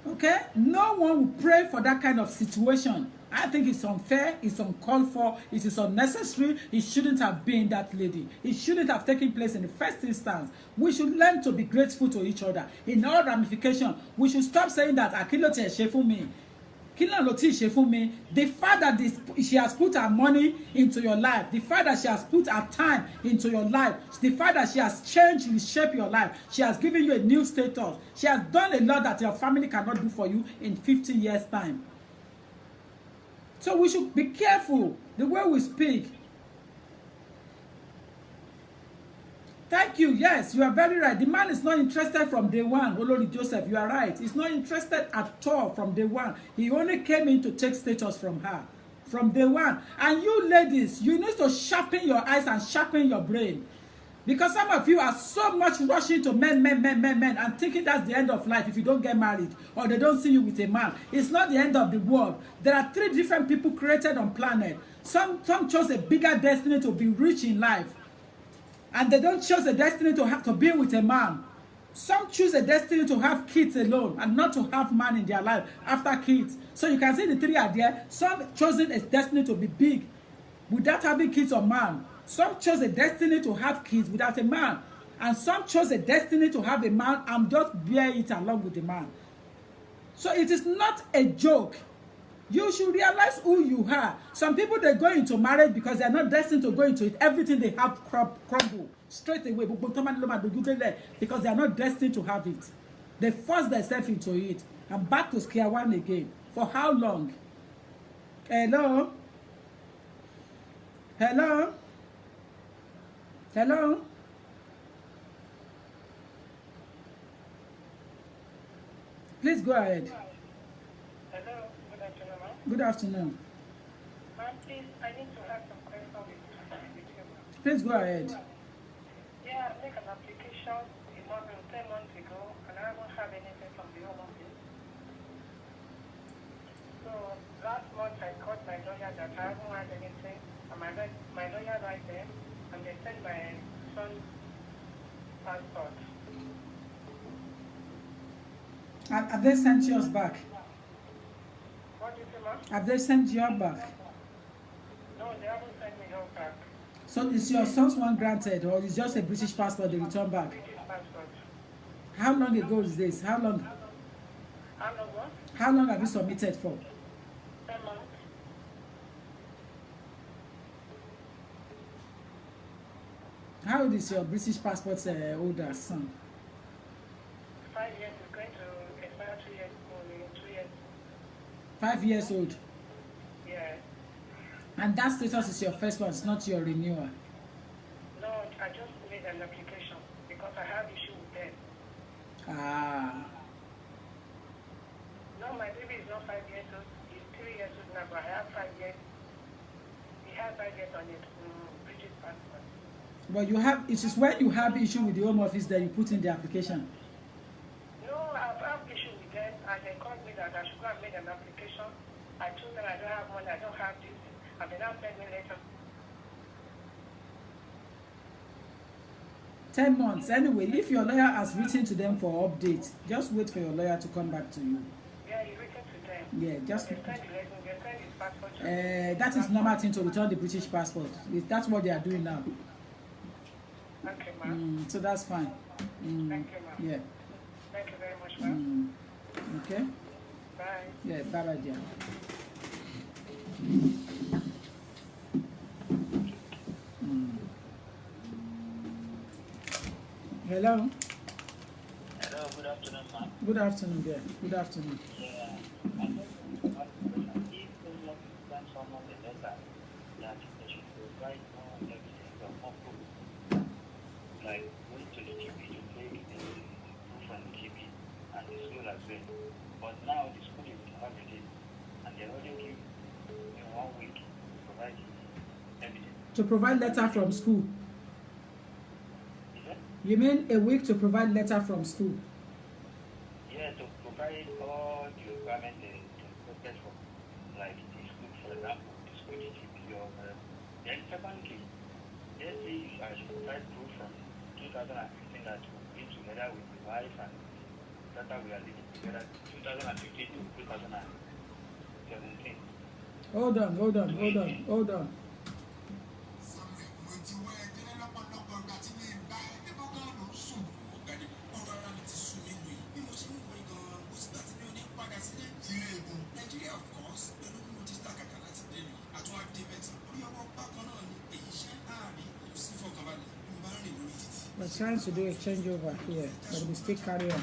Okay? No one will pray for that kind of situation. I think it's unfair, it's uncalled for, it is unnecessary. It shouldn't have been that lady. It shouldn't have taken place in the first instance. We should learn to be grateful to each other. In all ramifications, we should stop saying that Akilo ti ṣe fún mi. Kila lo ti ṣe fún mi. The fact that she has put her money into your life, the fact that she has put her time into your life, the fact that she has changed, reshaped your life, she has given you a new status, she has done a lot that your family cannot do for you in 50 years' time. So we should be careful the way we speak. Thank you. Yes, you are very right. The man is not interested from day one. Olori Joseph, you are right. He's not interested at all from day one. He only came in to take status from her. From day one. And you ladies, you need to sharpen your eyes and sharpen your brain. Because some of you are so much rushing to men, and thinking that's the end of life if you don't get married or they don't see you with a man. It's not the end of the world. There are 3 different people created on planet. Some chose a bigger destiny to be rich in life. And they don't choose a destiny to be with a man. Some choose a destiny to have kids alone and not to have man in their life after kids. So you can see the 3 are there. Some chosen a destiny to be big without having kids or man. Some chose a destiny to have kids without a man. And some chose a destiny to have a man and just bear it along with the man. So it is not a joke. You should realize who you are. Some people, they go into marriage because they are not destined to go into it. Everything they have crumble straight away because they are not destined to have it. They force themselves into it. And back to square one again. For how long? Hello? Hello? Hello? Please go ahead. Hello, good afternoon, ma'am. Good afternoon. Ma'am, please, I need to have some questions with you. Please go ahead. Yeah, I make an application 10 months ago, and I don't have anything from the Home Office. So last month I called my lawyer that I haven't had anything, and my lawyer right there, and they sent my son's passport. Have they sent yours back? What do you say, ma'am? Have they sent yours back? No, they haven't sent me yours back. So is your son's one granted, or is just a British passport they return back? British passport. How long ago is this? How long? How long what? How long have you submitted for? 10 months. How old is your British passport older son? 5 years is going to expire 2 years only, 2 years. 5 years old. Yeah. And that status is your first one, it's not your renewal. No, I just made an application because I have issue with them. Ah. No, my baby is not 5 years old. He's 3 years old now, but I have 5 years. He has 5 years on his British passport. But you have, it is when you have issue with the Home Office that you put in the application. No, I've had issue with them, and they called me that I should go and make an application. I told them I don't have money, I don't have this, and they now send me later. 10 months. Anyway, if your lawyer has written to them for update, just wait for your lawyer to come back to you. Yeah, he written to them. Yeah, just. They send his passport. That is normal thing to return the British passport. That's what they are doing now. Okay, ma'am. So that's fine. Thank you, ma'am. Yeah. Thank you very much, ma'am. Okay. Bye. Yeah, bye, dear. Hello. Hello, good afternoon, ma'am. Good afternoon, dear. Good afternoon. Yeah, I think one question. If someone sends someone a letter that they should provide more evidence or more proof, like going to the GP to take the proof from the GP and the school as well. But now the school is holiday and they already give me 1 week to provide evidence. To provide letter from school. Is that? You mean a week to provide letter from school? Yeah, to provide all the requirements they requested for, like the school, for example, the school GP or then secondly, let's say I should provide proof from 2015 that we been together with the wife and that we are living together 2015 to 2017. Hold on. We're trying to do a changeover here, but we still carry on.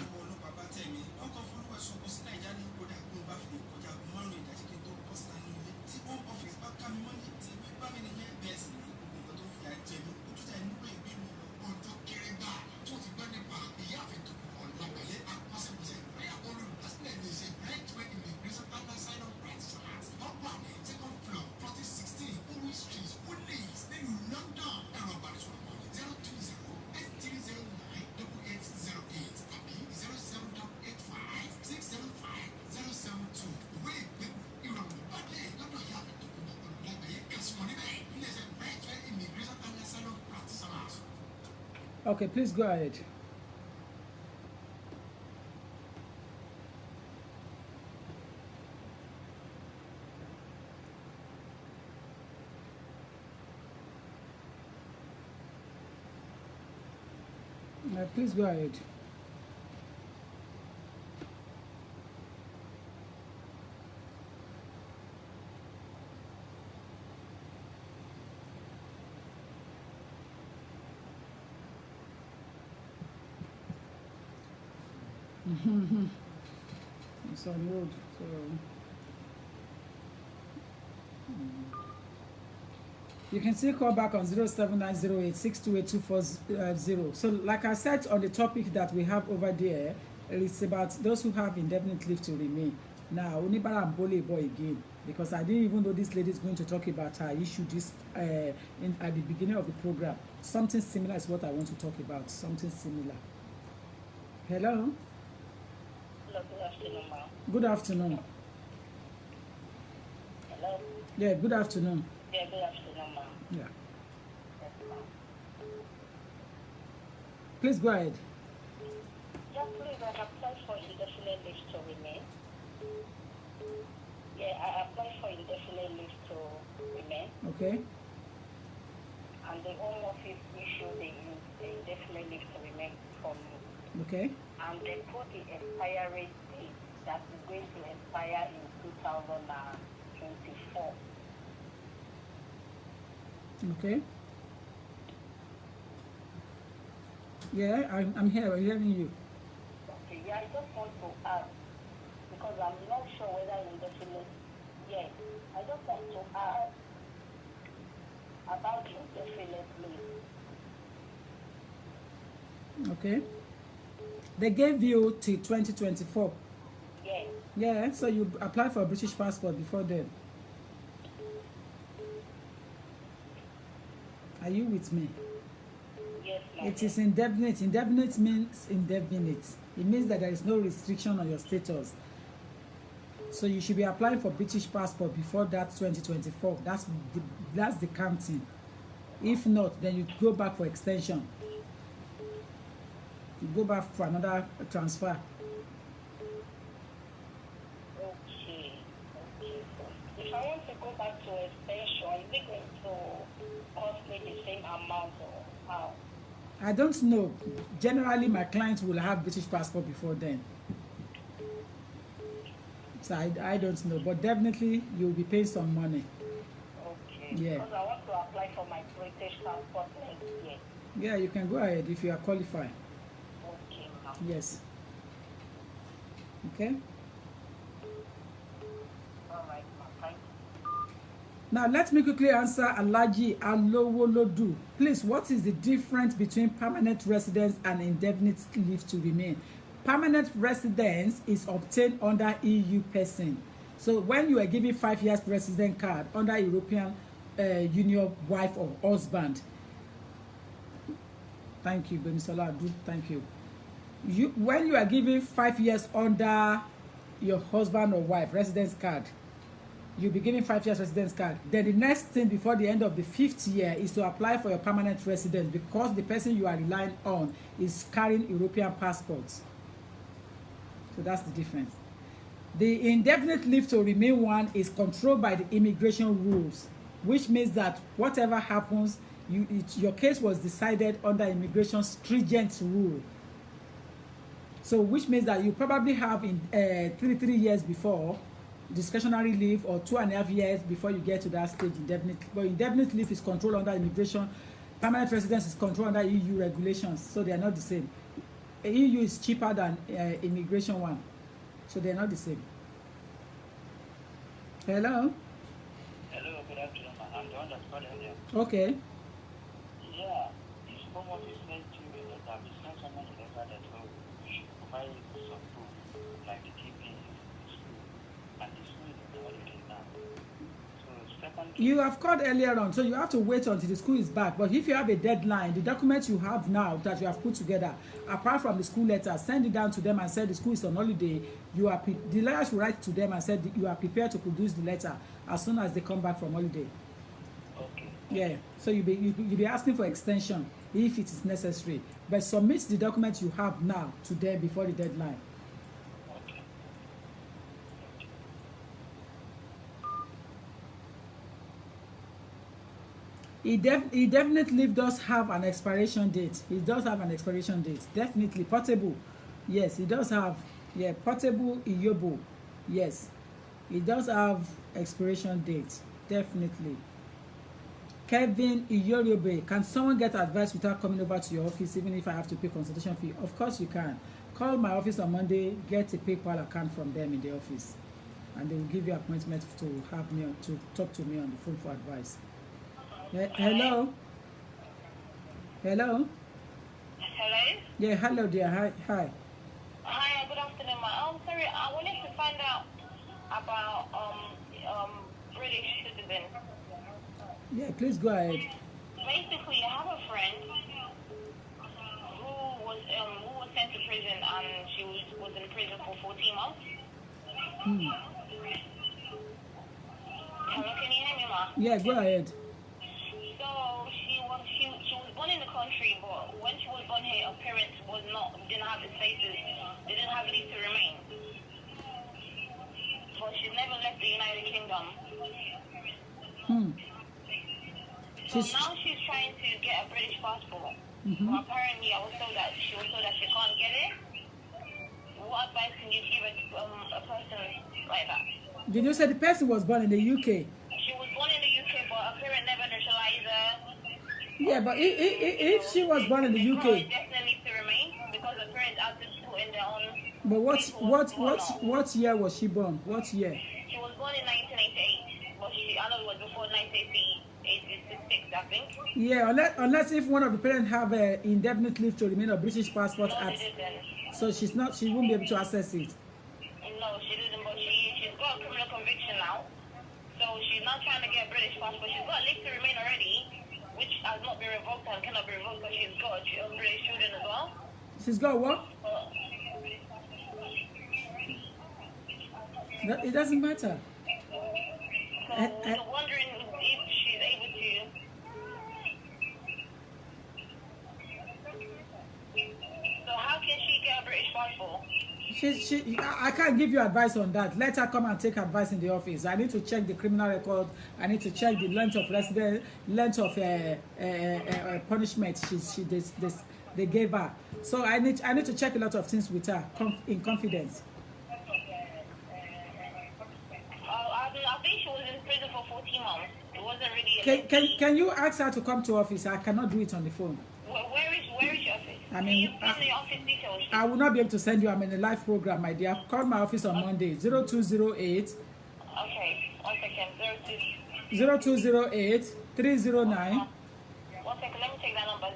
Okay, please go ahead. Please go ahead. It's on road, so you can still call back on 07908628240. So like I said on the topic that we have over there, it's about those who have indefinite leave to remain. Now, Onibara and Bole boy again, because I didn't even know this lady is going to talk about her issue this at the beginning of the program. Something similar is what I want to talk about. Something similar. Hello. Hello, good afternoon, ma'am. Good afternoon. Hello. Yeah, good afternoon. Yeah, good afternoon, ma'am. Yeah. Yes, ma'am. Please go ahead. Yeah, please, I applied for indefinite leave to remain. Yeah, I applied for indefinite leave to remain. Okay. And the Home Office issued the indefinite leave to remain from me. Okay. And they put the expiry date that is going to expire in 2024. Okay. Yeah, I'm here. I'm hearing you. Okay, yeah, I just want to ask, because I'm not sure whether indefinite, yeah, I just want to ask about indefinite leave. Okay. They gave you till 2024. Yes. Yeah, so you apply for a British passport before then. Are you with me? Yes, ma'am. It is indefinite. Indefinite means indefinite. It means that there is no restriction on your status. So you should be applying for British passport before that 2024. That's the counting. If not, then you go back for extension. You go back for another transfer. Okay. If I want to go back to extension, is it going to cost me the same amount or how? I don't know. Generally, my clients will have British passport before then. So I don't know, but definitely you'll be paying some money. Okay. Yeah. Because I want to apply for my British passport next year. Yeah, you can go ahead if you are qualified. Okay, ma'am. Yes. Okay. All right, ma'am. Thank you. Now let me quickly answer Alaji Alowolodu. Please, what is the difference between permanent residence and indefinite leave to remain? Permanent residence is obtained under EU person. So when you are given 5 years resident card under European Union wife or husband. Thank you, Bemisola Adu. Thank you. When you are given 5 years under your husband or wife residence card, you'll be given 5 years residence card. Then the next thing before the end of the 5th year is to apply for your permanent residence, because the person you are relying on is carrying European passports. So that's the difference. The indefinite leave to remain one is controlled by the immigration rules, which means that whatever happens, your case was decided under immigration stringent rule. So which means that you probably have in 3 years before discretionary leave, or 2.5 years before you get to that stage indefinite. But indefinite leave is controlled under immigration. Permanent residence is controlled under EU regulations, so they are not the same. EU is cheaper than immigration one, so they are not the same. Hello. Hello, good afternoon. I'm the one that's calling earlier. Okay. Yeah, this home office sent you a letter. We sent someone a letter that you should provide some proof, like the TP, the school, and the school is in the holiday now. So, second, You have called earlier on, so you have to wait until the school is back. But if you have a deadline, the documents you have now that you have put together, apart from the school letter, send it down to them and say the school is on holiday. The lawyers will write to them and say you are prepared to produce the letter as soon as they come back from holiday. okay. Yeah, so you'll be asking for extension if it is necessary. But submit the documents you have now to them before the deadline. Okay. Indefinite leave does have an expiration date. It does have an expiration date. Definitely. Portable. Yes, it does have. Yeah, portable Iyobo. Yes, it does have expiration date. Definitely. Kevin Iyoriobe, can someone get advice without coming over to your office, even if I have to pay consultation fee? Of course you can. Call my office on Monday, get a PayPal account from them in the office, and they will give you appointment to talk to me on the phone for advice. Hello? Hello? Hello? Yeah, hello dear. Hi. Hi, good afternoon, ma'am. Sorry, I wanted to find out about British citizen. Yeah, please go ahead. Basically, I have a friend who was sent to prison, and she was in prison for 14 months. Hello, can you hear me, ma? Yeah, go ahead. So she was born in the country, but when she was born here, her parents didn't have the status, they didn't have leave to remain. But she's never left the United Kingdom. So now she's trying to get a British passport. But apparently, she was told that she can't get it. What advice can you give a person like that? Did you say the person was born in the UK? She was born in the UK, but her parents never naturalized her. Yeah, but if she was born in the UK, Definitely to remain, because the parents have to put in their own. but what year was she born? What year? She was born in 1988, but I know it was before 1986, I think. Yeah, unless if one of the parents have a indefinite leave to remain or British passport No, at. they didn't. So she won't be able to access it. No, she didn't, but she's got a criminal conviction now. So she's not trying to get a British passport. She's got a leave to remain already, which has not been revoked and cannot be revoked because she's got a British children as well. She's got what? It doesn't matter. So we're wondering if she's able to. So how can she get a British passport? I can't give you advice on that. Let her come and take advice in the office. I need to check the criminal record. I need to check the length of residence, length of punishment they gave her. So I need to check a lot of things with her in confidence. I think she was in prison for 14 months. It wasn't really. Can you ask her to come to office? I cannot do it on the phone. Where is your office? I mean, Can you send the office details? I will not be able to send you. I'm in a live program, my dear. Call my office on Monday. 0208. Okay, 1 second. 0208 309. 1 second. Let me take that number.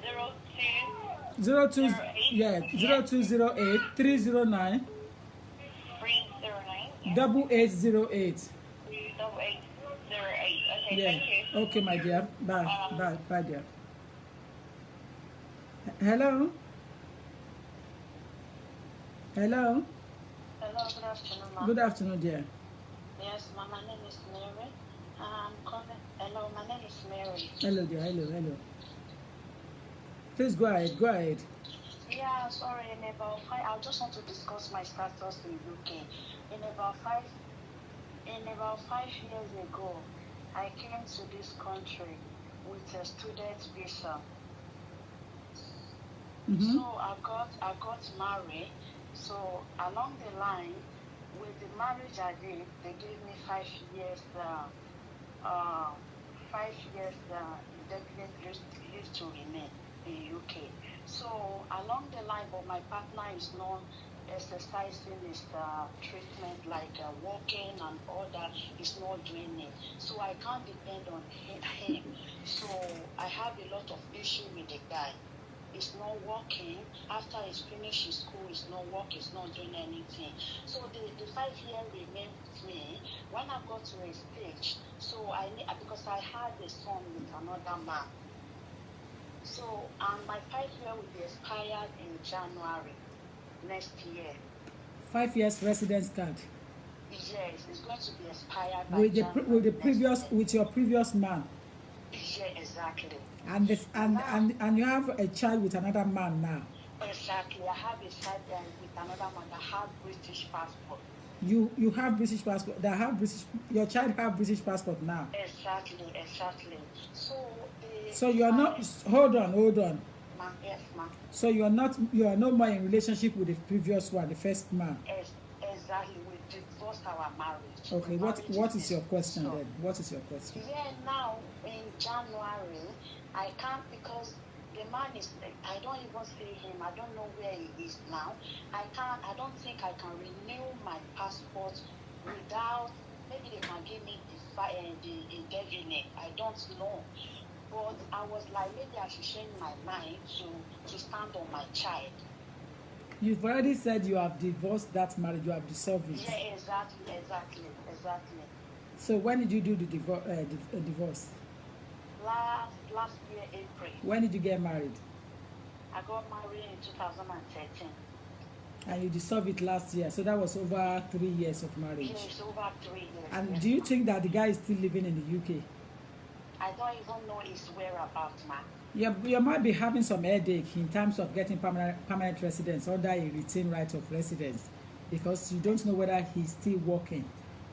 02 yeah 0208 309 309 8808. 8808. Okay, Yeah. thank you. Okay, my dear. Bye, dear. Hello. Hello, good afternoon, ma'am. Good afternoon, dear. Yes, ma'am, my name is Mary. I'm calling. Hello, my name is Mary. Hello, dear. Hello. Please go ahead. Yeah, sorry, I just want to discuss my status in UK. About 5 years ago, I came to this country with a student visa. Mm-hmm. So I got married. So along the line, with the marriage I did, they gave me 5 years, indefinite leave to remain in UK. So along the line, but my partner is not exercising his treatment like walking and all that. He's not doing it. So I can't depend on him. So I have a lot of issue with the guy. He's not working. After he's finished his school, he's not working, he's not doing anything. So the 5 year remained with me. When I got to a stage, so because I had a son with another man. So my 5 year will be expired in January next year. 5 years residence card. Yes, it's going to be expired by with your previous man. Yeah, exactly. And you have a child with another man now. Exactly. I have a child with another man that have British passport. You have British passport. Your child have British passport now. Exactly. So you are not. Hold on. Ma'am, yes, ma'am. So you are no more in relationship with the previous one, the first man. Exactly. We divorced our marriage. Okay. What is your question then? What is your question? Yeah. Now in January, I can't because the man is. I don't even see him. I don't know where he is now. I don't think I can renew my passport without. Maybe they can give me the indefinite. I don't know. But I was like, maybe I should change my mind to stand on my child. You've already said you have divorced that marriage. You have dissolved it. Yeah, exactly. So when did you do the divorce? Last year, April. When did you get married? I got married in 2013. And you dissolved it last year. So that was over 3 years of marriage. Yes, over 3 years. And yes, do you think that the guy is still living in the UK? I don't even know his whereabouts, man. You might be having some headache in terms of getting permanent residence under a retained right of residence because you don't know whether he's still working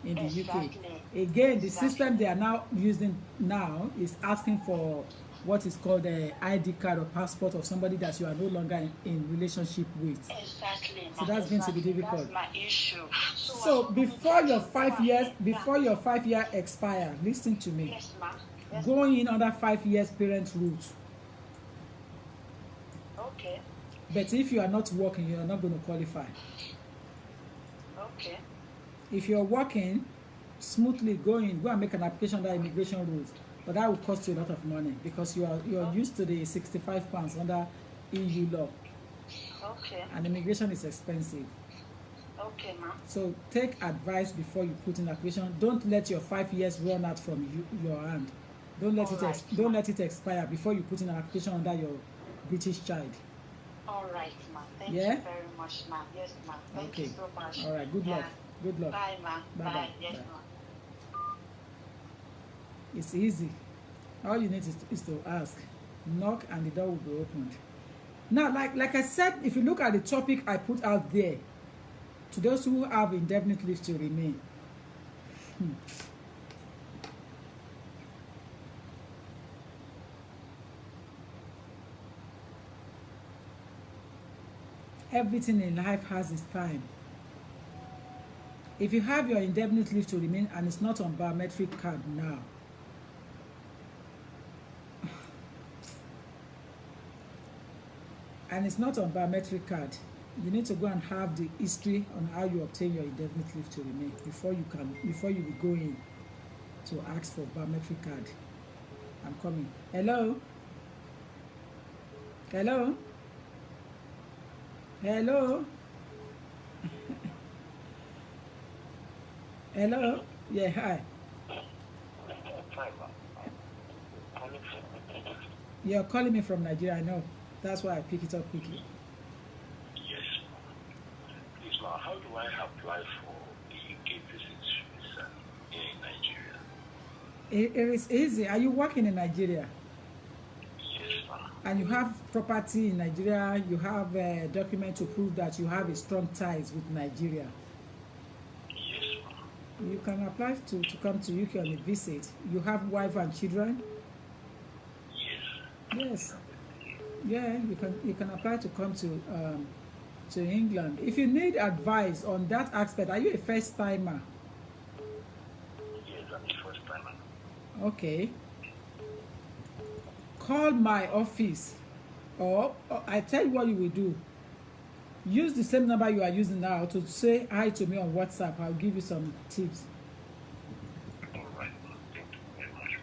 in the UK. Again, the system they are now using now is asking for what is called an ID card or passport of somebody that you are no longer in relationship with. Exactly. So that's going to be difficult. That's my issue. So before your 5 year expire, listen to me. Yes, ma'am. Going in under 5 years parent route. Okay. But if you are not working, you are not going to qualify. Okay. If you're working smoothly, go and make an application under immigration rules, but that will cost you a lot of money because you're used to the £65 under EU law. Okay. And immigration is expensive. Okay, ma. So take advice before you put in application. Don't let your 5 years run out from your hand. Don't let Alright, don't ma. let it expire before you put in an application under your British child. All right, ma. Thank Yeah? you very much, ma. Yes, ma. Thank you so much. All right. Good Yeah. luck. Good luck. Bye, ma. Bye-bye. Bye. Yes, Bye. ma. It's easy. All you need is to ask, knock, and the door will be opened. Now, like I said, if you look at the topic I put out there, to those who have indefinite leave to remain, everything in life has its time. If you have your indefinite leave to remain and it's not on biometric card now, and it's not on biometric card, you need to go and have the history on how you obtain your indefinite leave to remain before you will go in to ask for biometric card. I'm coming. Hello? Hello? Hello? Hello? Yeah, hi. You're calling me from Nigeria, I know. That's why I pick it up quickly. Yes, please, ma, how do I apply for the UK visa here in Nigeria? It is easy. Are you working in Nigeria? Yes, ma. And you have property in Nigeria, you have a document to prove that you have a strong ties with Nigeria. Yes, ma. You can apply to come to UK on a visit. You have wife and children? Yes. Yes. Yeah, you can apply to come to England. If you need advice on that aspect, are you a first timer? Yes, I'm the first timer. Okay. Call my office, or I tell you what you will do. Use the same number you are using now to say hi to me on WhatsApp. I'll give you some tips. All right, ma. Thank you very much.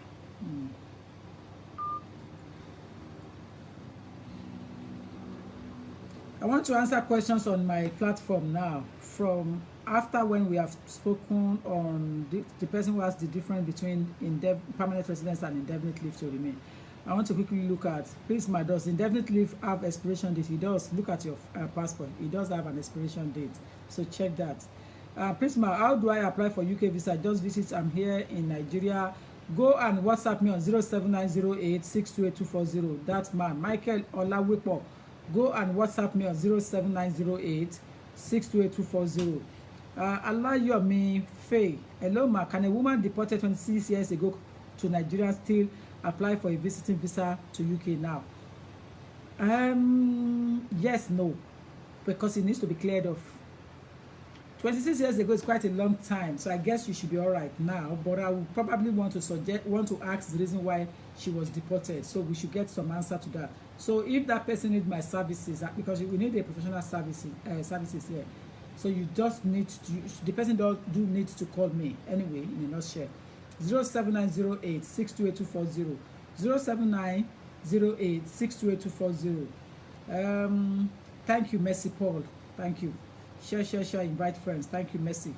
I want to answer questions on my platform now from after when we have spoken on the person who has the difference between permanent residence and indefinite leave to remain. I want to quickly look at, please, my does indefinite leave have expiration date? It does. Look at your passport. It does have an expiration date. So check that. Prisma, how do I apply for UK visa? Just visit. I'm here in Nigeria. Go and WhatsApp me on 07908 628240. That man, Michael Olawipo. Go and WhatsApp me on 07908 628240. Alayomi Faye. Hello, ma. Can a woman deported 26 years ago to Nigeria still apply for a visiting visa to UK now? Yes, no, because it needs to be cleared off. 26 years ago is quite a long time, so I guess you should be all right now, but I would probably want to ask the reason why she was deported, so we should get some answer to that. So if that person needs my services, because we need a professional services here, so you just need to, the person do need to call me anyway, in a nutshell. 07908 628240. 07908 628240. Thank you, Mercy Paul. Thank you. Share, invite friends. Thank you, Mercy.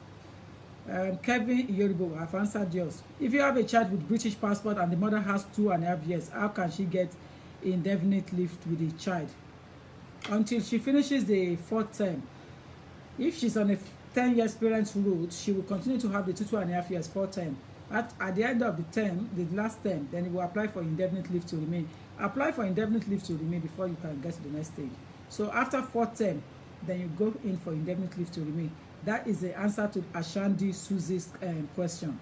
Kevin Yoribo, I've answered yours. If you have a child with British passport and the mother has 2.5 years, how can she get indefinite leave with the child? Until she finishes the 4th term. If she's on a 10 years parents route, she will continue to have the 2.5 years 4th term. At the end of the term, the last term, then you will apply for indefinite leave to remain. Apply for indefinite leave to remain before you can get to the next stage. So after 4th term, then you go in for indefinite leave to remain. That is the answer to Ashandi Susie's question.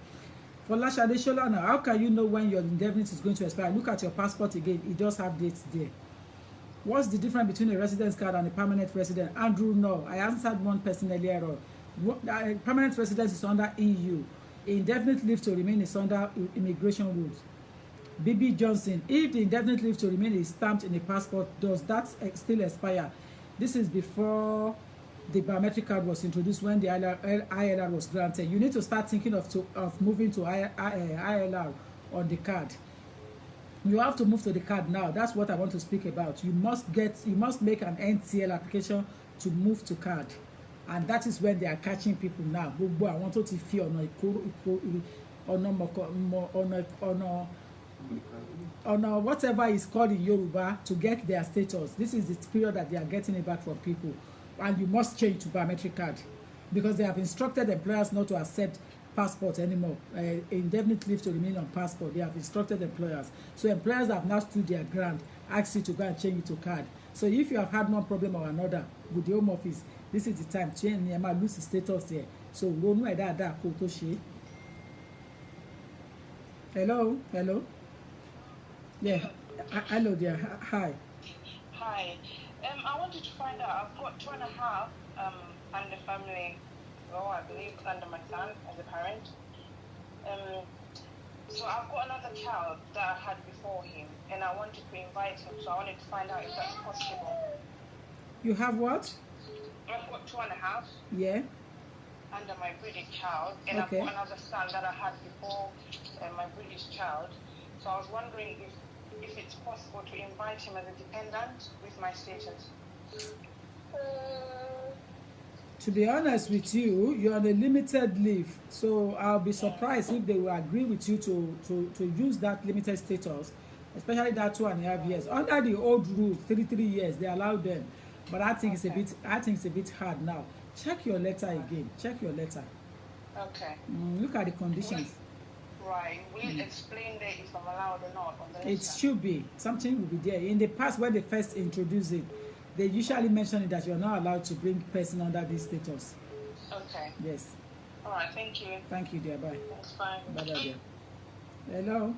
For Lashade Sholana, how can you know when your indefinite is going to expire? Look at your passport again. It does have dates there. What's the difference between a residence card and a permanent resident? Andrew, no. I answered one person earlier on. Permanent residence is under EU. Indefinite leave to remain is under immigration rules. BB Johnson, if the indefinite leave to remain is stamped in a passport, does that still expire? This is before the biometric card was introduced, when the ILR was granted. You need to start thinking of moving to ILR on the card. You have to move to the card now. That's what I want to speak about. You must make an NTL application to move to card, and that is when they are catching people now. Gbogbo àwọn tó ti fi ọ̀nà whatever is called in Yoruba to get their status. This is the period that they are getting it back from people, and you must change to biometric card because they have instructed employers not to accept passport anymore. Indefinite leave to remain on passport. They have instructed employers. So employers have now stood their ground, asked you to go and change it to card. So if you have had one problem or another with the Home Office, this is the time. Change lose the status there. So ronú ẹ̀ dáadáa kó tó ṣe. Hello. Yeah. Hello there. Hi. Hi. I wanted to find out, I've got 2.5 and the family, well, I believe under my son as a parent. So I've got another child that I had before him, and I wanted to invite him, so I wanted to find out if that's possible. You have what? I've got 2.5 Yeah. under my British child, and Okay. I've got another son that I had before my British child. So I was wondering if it's possible to invite him as a dependent with my status. To be honest with you, you're on a limited leave, so I'll be surprised if they will agree with you to use that limited status, especially that 2.5 years. Under the old rule, 3 years, they allow them, but I think it's a bit hard now. Check your letter again. Check your letter. Okay. Look at the conditions. Right. Will it explain there if I'm allowed or not on the It letter? should be. Something will be there. In the past, when they first introduced it, they usually mention it that you're not allowed to bring person under this status. Okay. Yes. All right. Thank you. Thank you, dear. Bye. That's fine. Bye, dear. Hello.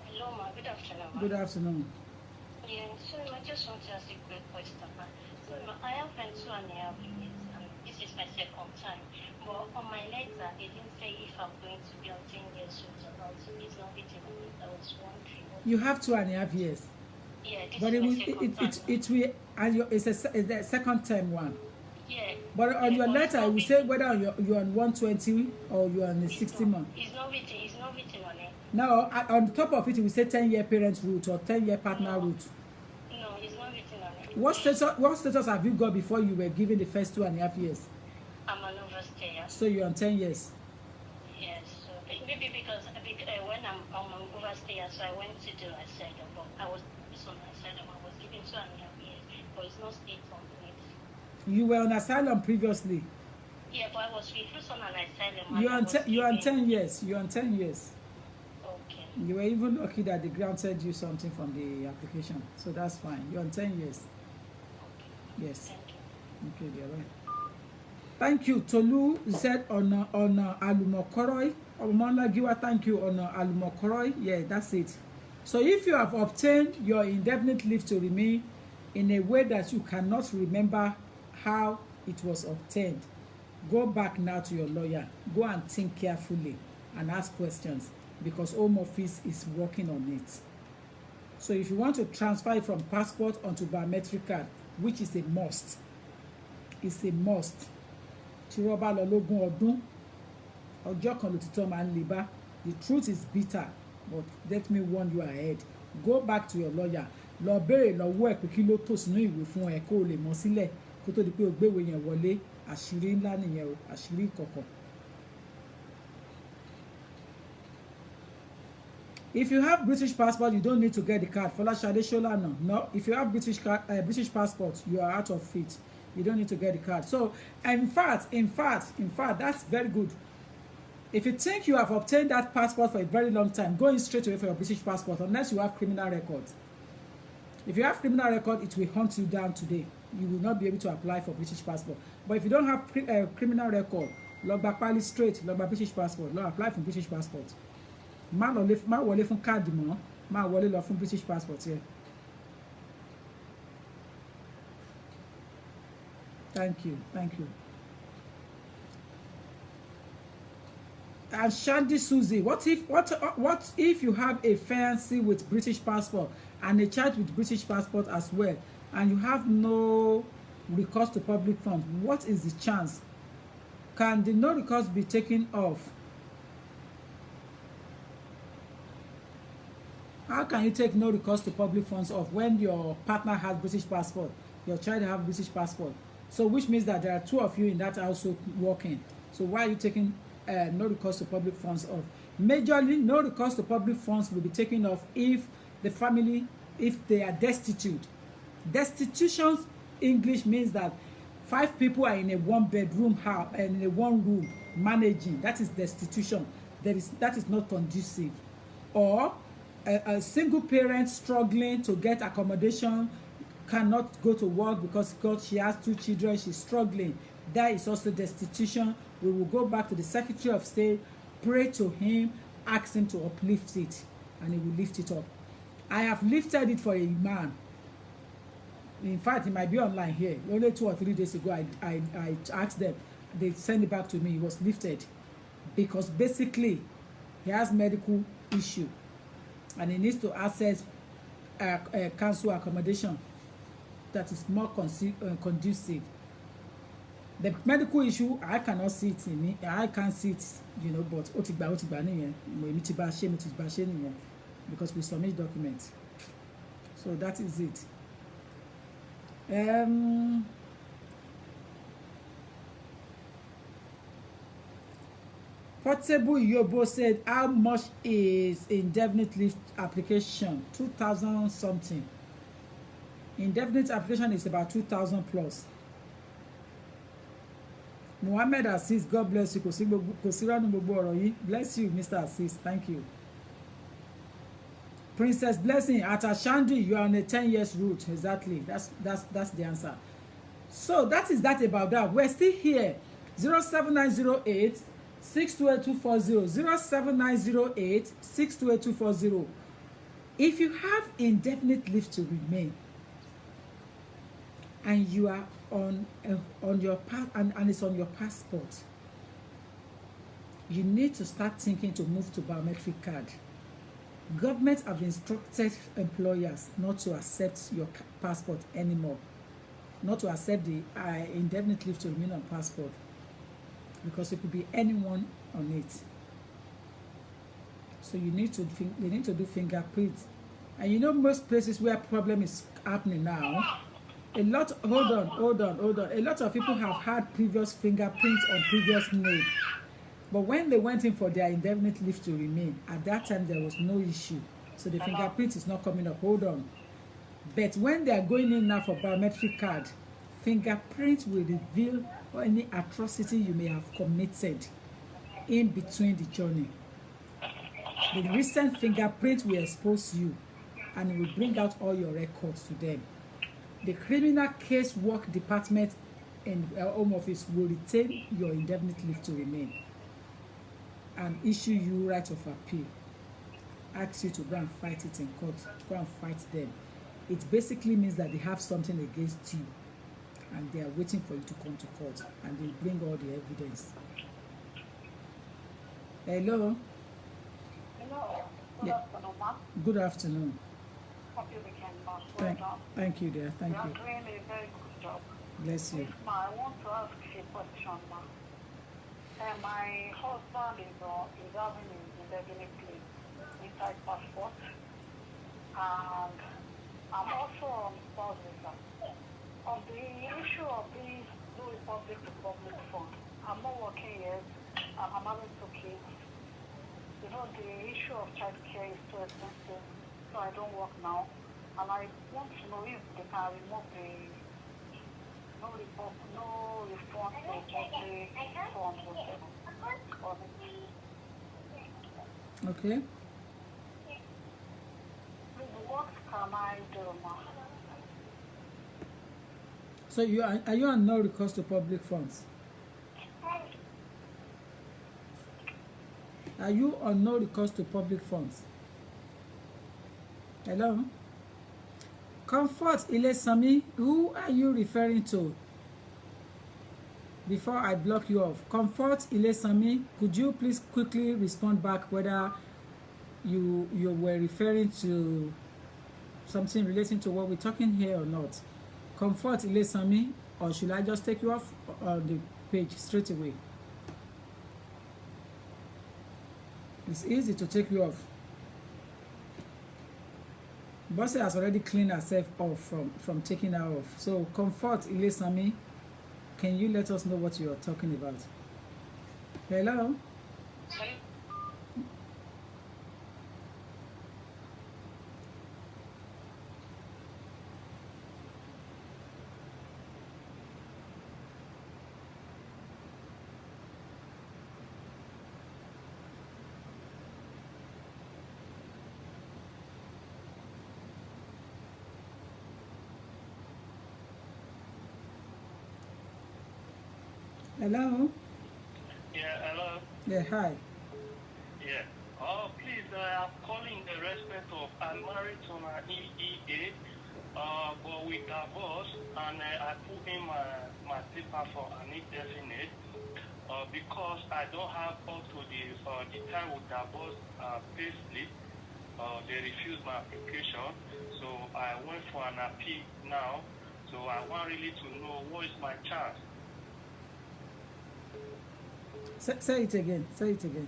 Hello, ma. Good afternoon, ma. Good afternoon. Yeah, so I just want to ask a quick question, ma. So I have been 2.5 years, and this is my second time. But on my letter, they didn't say if I'm going to be on 10 years old or not. It's not written on it. I was wondering. You have 2.5 years. Yeah, this But is it my will, second time. it will, and it's the second term one. Yeah. But on Yeah, your but it's letter, it not will say written- whether you're on 120 or you're on a 60 month. It's not written. It's not written on it. Now, on top of it, it will say 10-year parent route or 10-year partner route. No, it's not written on it. What status have you got before you were given the first 2.5 years? I'm an overstayer. So you're on 10 years. Yes. So maybe because when I'm an overstayer, so I went to do asylum, but I was on asylum. I was given 2.5 years, but it's not stated on it. You were on asylum previously. Yeah, but I was refused on an asylum. You're on 10 years. You're on 10 years. Okay. You were even lucky that they granted you something from the application. So that's fine. You're on 10 years. Okay. Yes. Thank you. Okay, dear. Right. Thank you. Tolu said on Alumokoroi. Omonlagiwa, thank you on Alumokoroi. Yeah, that's it. So if you have obtained your indefinite leave to remain in a way that you cannot remember how it was obtained, go back now to your lawyer. Go and think carefully and ask questions because Home Office is working on it. So if you want to transfer it from passport onto biometric card, which is a must, it's a must. Tí wọ́n bá lọ lógún ọdún, ọjọ́ kan lòtítọ́ máa ń le bá. The truth is bitter, but let me warn you ahead. Go back to your lawyer. Lọ béèrè lọ́wọ́ ẹ̀ pé kí ló tò sínú ìwé fún ẹ kó o lè mọ̀ sílẹ̀ kó tó di pé o gbéwèé yẹn wọlé. Àṣírí ńlá nìyẹn o, àṣírí ìkọ̀kọ̀. If you have British passport, you don't need to get the card. Folashade Sholana. No, if you have British passport, you are out of it. You don't need to get the card. So, in fact, that's very good. If you think you have obtained that passport for a very long time, go in straight away for your British passport, unless you have criminal records. If you have criminal record, it will hunt you down today. You will not be able to apply for British passport. But if you don't have criminal record, log back pali straight, log back British passport, log apply for British passport. Má wọlé fún káàdì mọ́, má wọlé lọ fún British passport here. Thank you. And Shandy Susie, what if you have a fiancé with British passport and a child with British passport as well, and you have no recourse to public funds? What is the chance? Can the no recourse be taken off? How can you take no recourse to public funds off when your partner has British passport, your child have British passport? So which means that there are two of you in that household working. So why are you taking no recourse to public funds off? Majorly, no recourse to public funds will be taken off if the family, if they are destitute. Destitution English means that 5 people are in a 1-bedroom house and in a 1 room managing. That is destitution. That is not conducive. Or a single parent struggling to get accommodation, cannot go to work because she has 2 children, she's struggling. That is also destitution. We will go back to the Secretary of State, pray to him, ask him to uplift it, and he will lift it up. I have lifted it for a man. In fact, it might be online here. Only 2 or 3 days ago, I asked them. They sent it back to me. It was lifted because basically he has medical issue and he needs to access council accommodation that is more conducive. The medical issue, I cannot see it in me. I can't see it, you know, but otigba niyen, mo ti ba ṣe niyen, because we submit documents. So that is it. Portable Yobo said, how much is indefinite leave application? 2,000 something. Indefinite application is about 2,000 plus. Mohammed Assis, God bless you. Bless you, Mr. Assis. Thank you. Princess Blessing at Ashandi, you are on a 10 years route. Exactly. That's the answer. So that is that about that. We're still here. 07908 628240. 07908 628240. If you have indefinite leave to remain and you are on your and it's on your passport, you need to start thinking to move to biometric card. Government have instructed employers not to accept your passport anymore, not to accept the indefinite leave to remain on passport, because it could be anyone on it. So you need to do fingerprint. And you know, most places where problem is happening now, a lot hold on. A lot of people have had previous fingerprints on previous name. But when they went in for their indefinite leave to remain, at that time there was no issue. So the fingerprint is not coming up. Hold on. But when they are going in now for biometric card, fingerprint will reveal any atrocity you may have committed in between the journey. The recent fingerprint will expose you and it will bring out all your records to them. The criminal case work department in Home Office will retain your indefinite leave to remain and issue you right of appeal. Ask you to go and fight it in court. Go and fight them. It basically means that they have something against you and they are waiting for you to come to court and they bring all the evidence. Hello? Hello. Good Yeah. afternoon, ma'am. Good afternoon. Happy weekend, ma'am. Well done. Thank you, dear. Thank You are you. doing a very good job. Bless you. Ma, I want to ask a question, ma'am. My husband is having his indefinite leave inside passport, and I'm also on spouse visa. On the issue of these do public to public fund, I'm not working yet, and I'm having 2 kids. You know, the issue of childcare is too expensive, so I don't work now. And I want to know if they can remove the no refund for public funds or Okay. what can I do, ma? So are you on no recourse to public funds? Are you on no recourse to public funds? Hello? Comfort Ilesami, who are you referring to? Before I block you off, Comfort Ilesami, could you please quickly respond back whether you were referring to something relating to what we're talking here or not? Comfort Ilesami, or should I just take you off the page straight away? It's easy to take you off. Boss has already cleaned herself off from taking her off. So Comfort Ilesami, can you let us know what you are talking about? Hello? Hello? Yeah, hello. Yeah, hi. Yeah. Please, I'm calling the respect of I'm married to an EEA, but we divorced, and I put in my paper for an indefinite, because I don't have up to the time we divorced pay slip. They refused my application, so I went for an appeal now. So I want really to know what is my chance. Say it again. Say it again.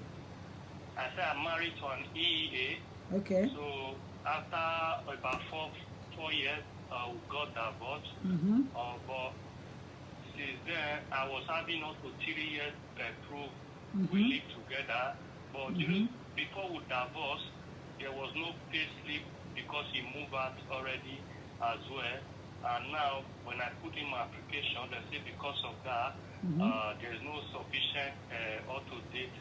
I said I'm married to an EEA. Okay. So after about four years, we got divorced. But since then, I was having up to 3 years proof we live together. But before we divorced, there was no pay slip because he moved out already as well. And now, when I put in my application, they say because of that, there's no sufficient up-to-date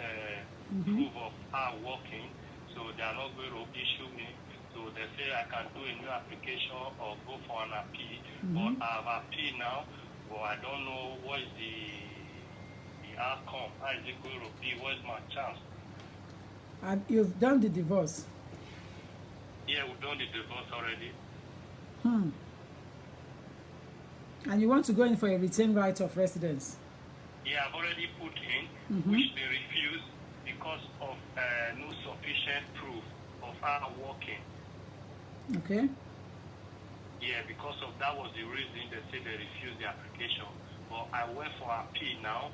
proof of our working, so they are not going to issue me. So they say I can do a new application or go for an appeal. But I have appealed now, but I don't know what is the outcome. How is it going to be? What's my chance? And you've done the divorce? Yeah, we've done the divorce already. And you want to go in for a retained right of residence? Yeah, I've already put in, which they refused because of no sufficient proof of our working. Okay. Yeah, because of that was the reason they said they refused the application. But I went for appeal now.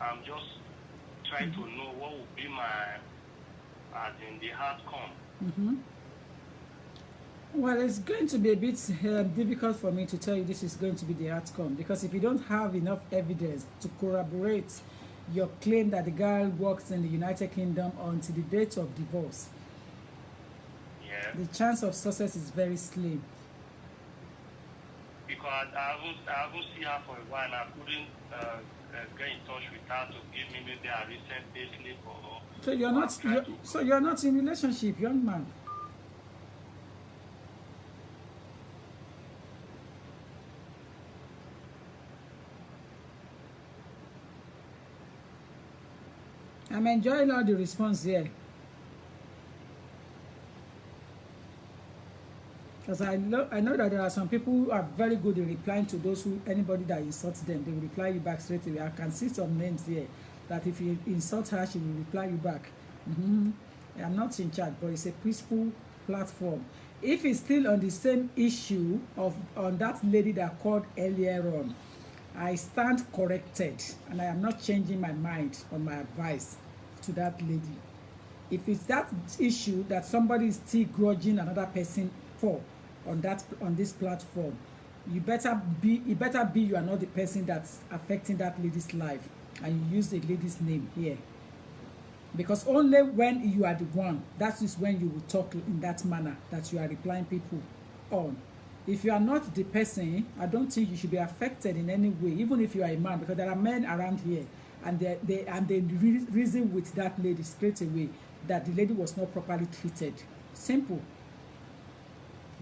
I'm just trying to know what would be my, as in the outcome. Well, it's going to be a bit difficult for me to tell you this is going to be the outcome, because if you don't have enough evidence to corroborate your claim that the girl works in the United Kingdom until the date of divorce, the chance of success is very slim. Because I haven't seen her for a while, and I couldn't get in touch with her to give me maybe a recent payslip or. So you're not in relationship, young man. I'm enjoying all the response here. Because I know that there are some people who are very good in replying to anybody that insults them, they will reply you back straight away. I can see some names here that if you insult her, she will reply you back. I'm not in charge, but it's a peaceful platform. If it's still on the same issue on that lady that called earlier on, I stand corrected, and I am not changing my mind on my advice to that lady. If it's that issue that somebody is still grudging another person for on this platform, it better be you are not the person that's affecting that lady's life, and you use the lady's name here. Because only when you are the one, that is when you will talk in that manner that you are replying people on. If you are not the person, I don't think you should be affected in any way, even if you are a man, because there are men around here, and they reason with that lady straight away that the lady was not properly treated. Simple.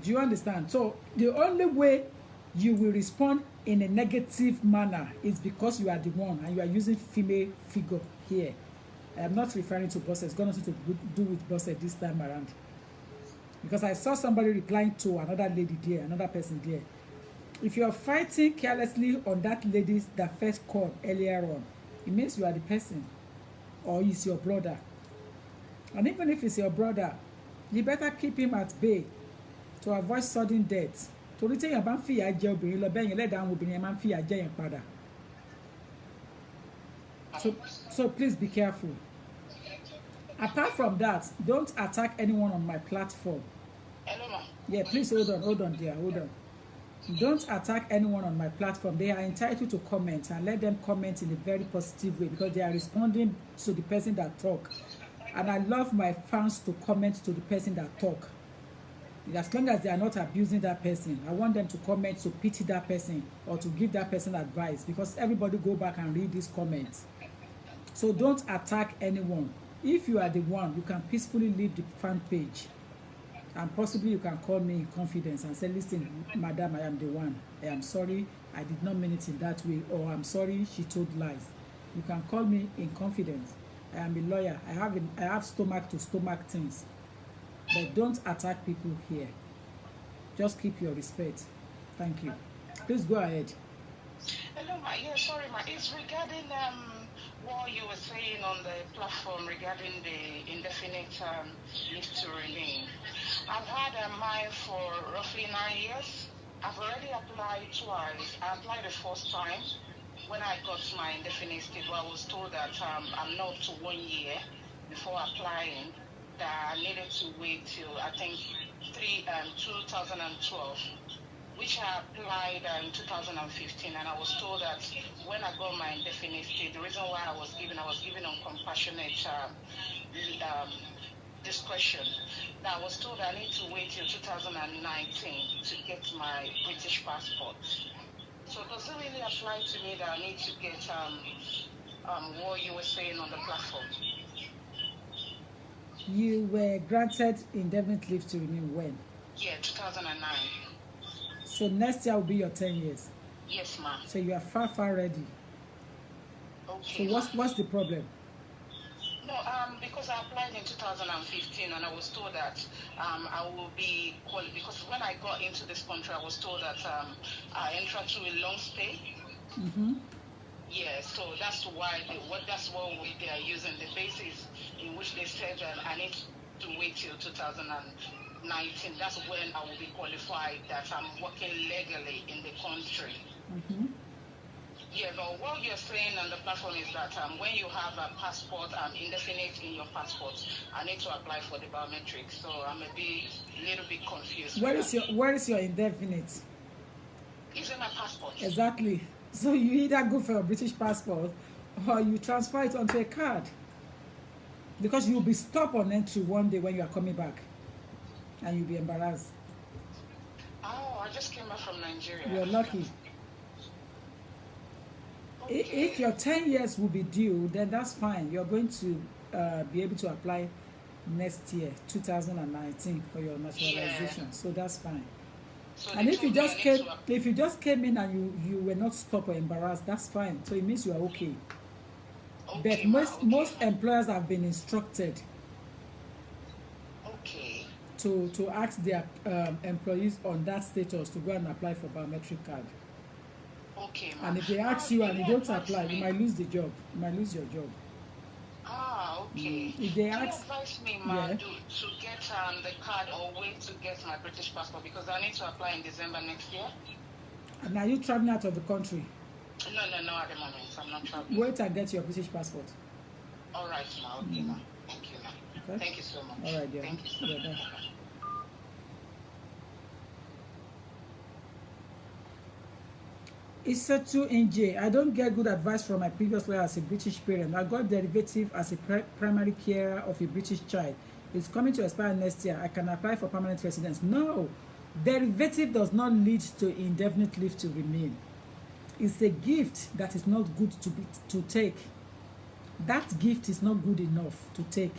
Do you understand? So the only way you will respond in a negative manner is because you are the one and you are using female figure here. I am not referring to Bosse. It's got nothing to do with Bosse this time around. Because I saw somebody replying to another lady there, another person there. If you are fighting carelessly on that lady that first called earlier on, it means you are the person, or it's your brother. And even if it's your brother, you better keep him at bay to avoid sudden death. Torí téèyàn bá ń fìyà jẹ obìnrin lọ bẹ́yẹn lẹ́dàá àwọn obìnrin yẹn máa ń fìyà jẹ yẹn padà. So please be careful. Apart from that, don't attack anyone on my platform. Hello, ma. Yeah, please hold on, dear, hold on. Don't attack anyone on my platform. They are entitled to comment, and let them comment in a very positive way because they are responding to the person that talk. And I love my fans to comment to the person that talk. As long as they are not abusing that person, I want them to comment to pity that person or to give that person advice, because everybody go back and read these comments. So don't attack anyone. If you are the one, you can peacefully leave the fan page. And possibly you can call me in confidence and say, listen, madam, I am the one. I am sorry, I did not mean it in that way. Or I'm sorry, she told lies. You can call me in confidence. I am a lawyer. I have stomach to stomach things. But don't attack people here. Just keep your respect. Thank you. Please go ahead. Hello, ma. Yeah, sorry, ma. It's regarding what you were saying on the platform regarding the indefinite leave to remain. I've had mine for roughly 9 years. I've already applied twice. I applied the first time when I got my indefinite stay. I was told that I'm not to 1 year before applying, that I needed to wait till I think 2012, which I applied in 2015, and I was told that when I got my indefinite stay, the reason why I was given on compassionate discretion, that I was told I need to wait till 2019 to get my British passport. So does it really apply to me that I need to get what you were saying on the platform? You were granted indefinite leave to remain when? Yeah, 2009. So next year will be your 10 years. Yes, ma'am. So you are far ready. Okay. So what's the problem? No, because I applied in 2015 and I was told that I will be qualified, because when I got into this country, I was told that I entered to a long stay. Mm-hmm. Yeah, so that's why they are using the basis in which they said that I need to wait till 2019. That's when I will be qualified, that I'm working legally in the country. Mm-hmm. Yeah, but what you're saying on the platform is that when you have a passport, indefinite in your passport, I need to apply for the biometric. So I'm a little bit confused. Where is your indefinite? It's in my passport. Exactly. So you either go for a British passport or you transfer it onto a card, because you'll be stopped on entry one day when you are coming back, and you'll be embarrassed. Oh, I just came back from Nigeria. You're lucky. Okay. If your 10 years will be due, then that's fine. You're going to be able to apply next year, 2019, for your naturalization. Yeah. So that's fine. So and if you just came in and you were not stopped or embarrassed, that's fine. So it means you are okay. But most employers have been instructed to ask their employees on that status to go and apply for biometric card. Okay, and if they ask you and you don't apply, you might lose the job. You might lose your job. Ah, okay. If they ask, advise me, ma, to get the card or wait to get my British passport, because I need to apply in December next year. And are you traveling out of the country? No, at the moment. I'm not traveling. Wait and get your British passport. All right, ma. Okay, ma. Thank you, ma. Okay? Thank you so much. All right, dear. Thank you so much. It's said to NJ, I don't get good advice from my previous lawyer as a British parent. I got derivative as a primary carer of a British child. It's coming to expire next year. I can apply for permanent residence. No, derivative does not lead to indefinite leave to remain. It's a gift that is not good to take. That gift is not good enough to take.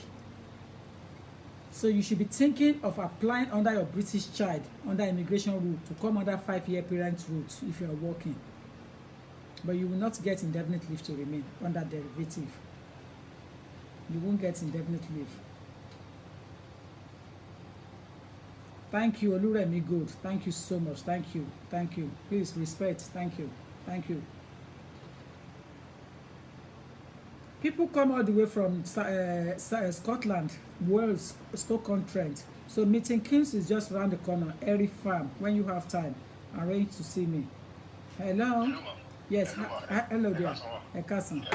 So you should be thinking of applying under your British child, under immigration route, to come under 5-year parent route if you are working. But you will not get indefinite leave to remain under derivative. You won't get indefinite leave. Thank you, Oluremi Good. Thank you so much. Thank you. Thank you. Please respect. Thank you. Thank you. People come all the way from Scotland, Wales, Stoke-on-Trent. So Milton Keynes is just around the corner. Airy Farm. When you have time, arrange to see me. Hello. Hello. Yes. Hello there. Ekasan.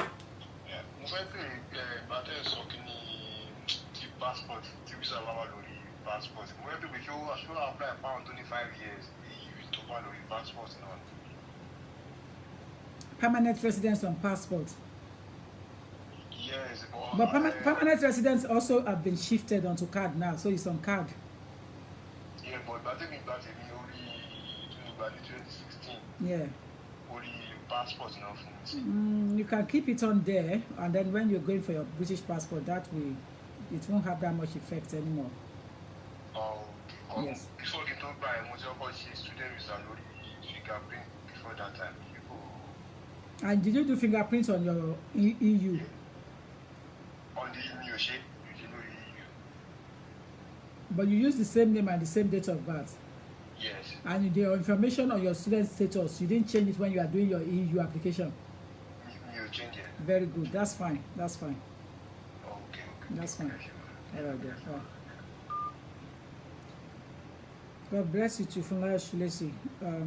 Mo fẹ́ bèrè bàtẹ́ sọ kí ni ti passport ti visa wà lórí passport. Maybe we should apply for 25 years. You to follow your passport now. Permanent residence on passport. Yes, But permanent residents also have been shifted onto card now, so it's on card. Yeah, but I think that's only 2016. Yeah. Only passport now. You can keep it on there, and then when you're going for your British passport, that way it won't have that much effect anymore. Oh, yes. Before you talk about student visa, fingerprint before that time. And did you do fingerprints on your EU? On the EU shape, EU. But you use the same name and the same date of birth. Yes. And the information on your student status, you didn't change it when you are doing your EU application. You change it. Very good. That's fine. That's fine. Okay. That's fine. All right, then. God bless you too, Funaya Shulesi.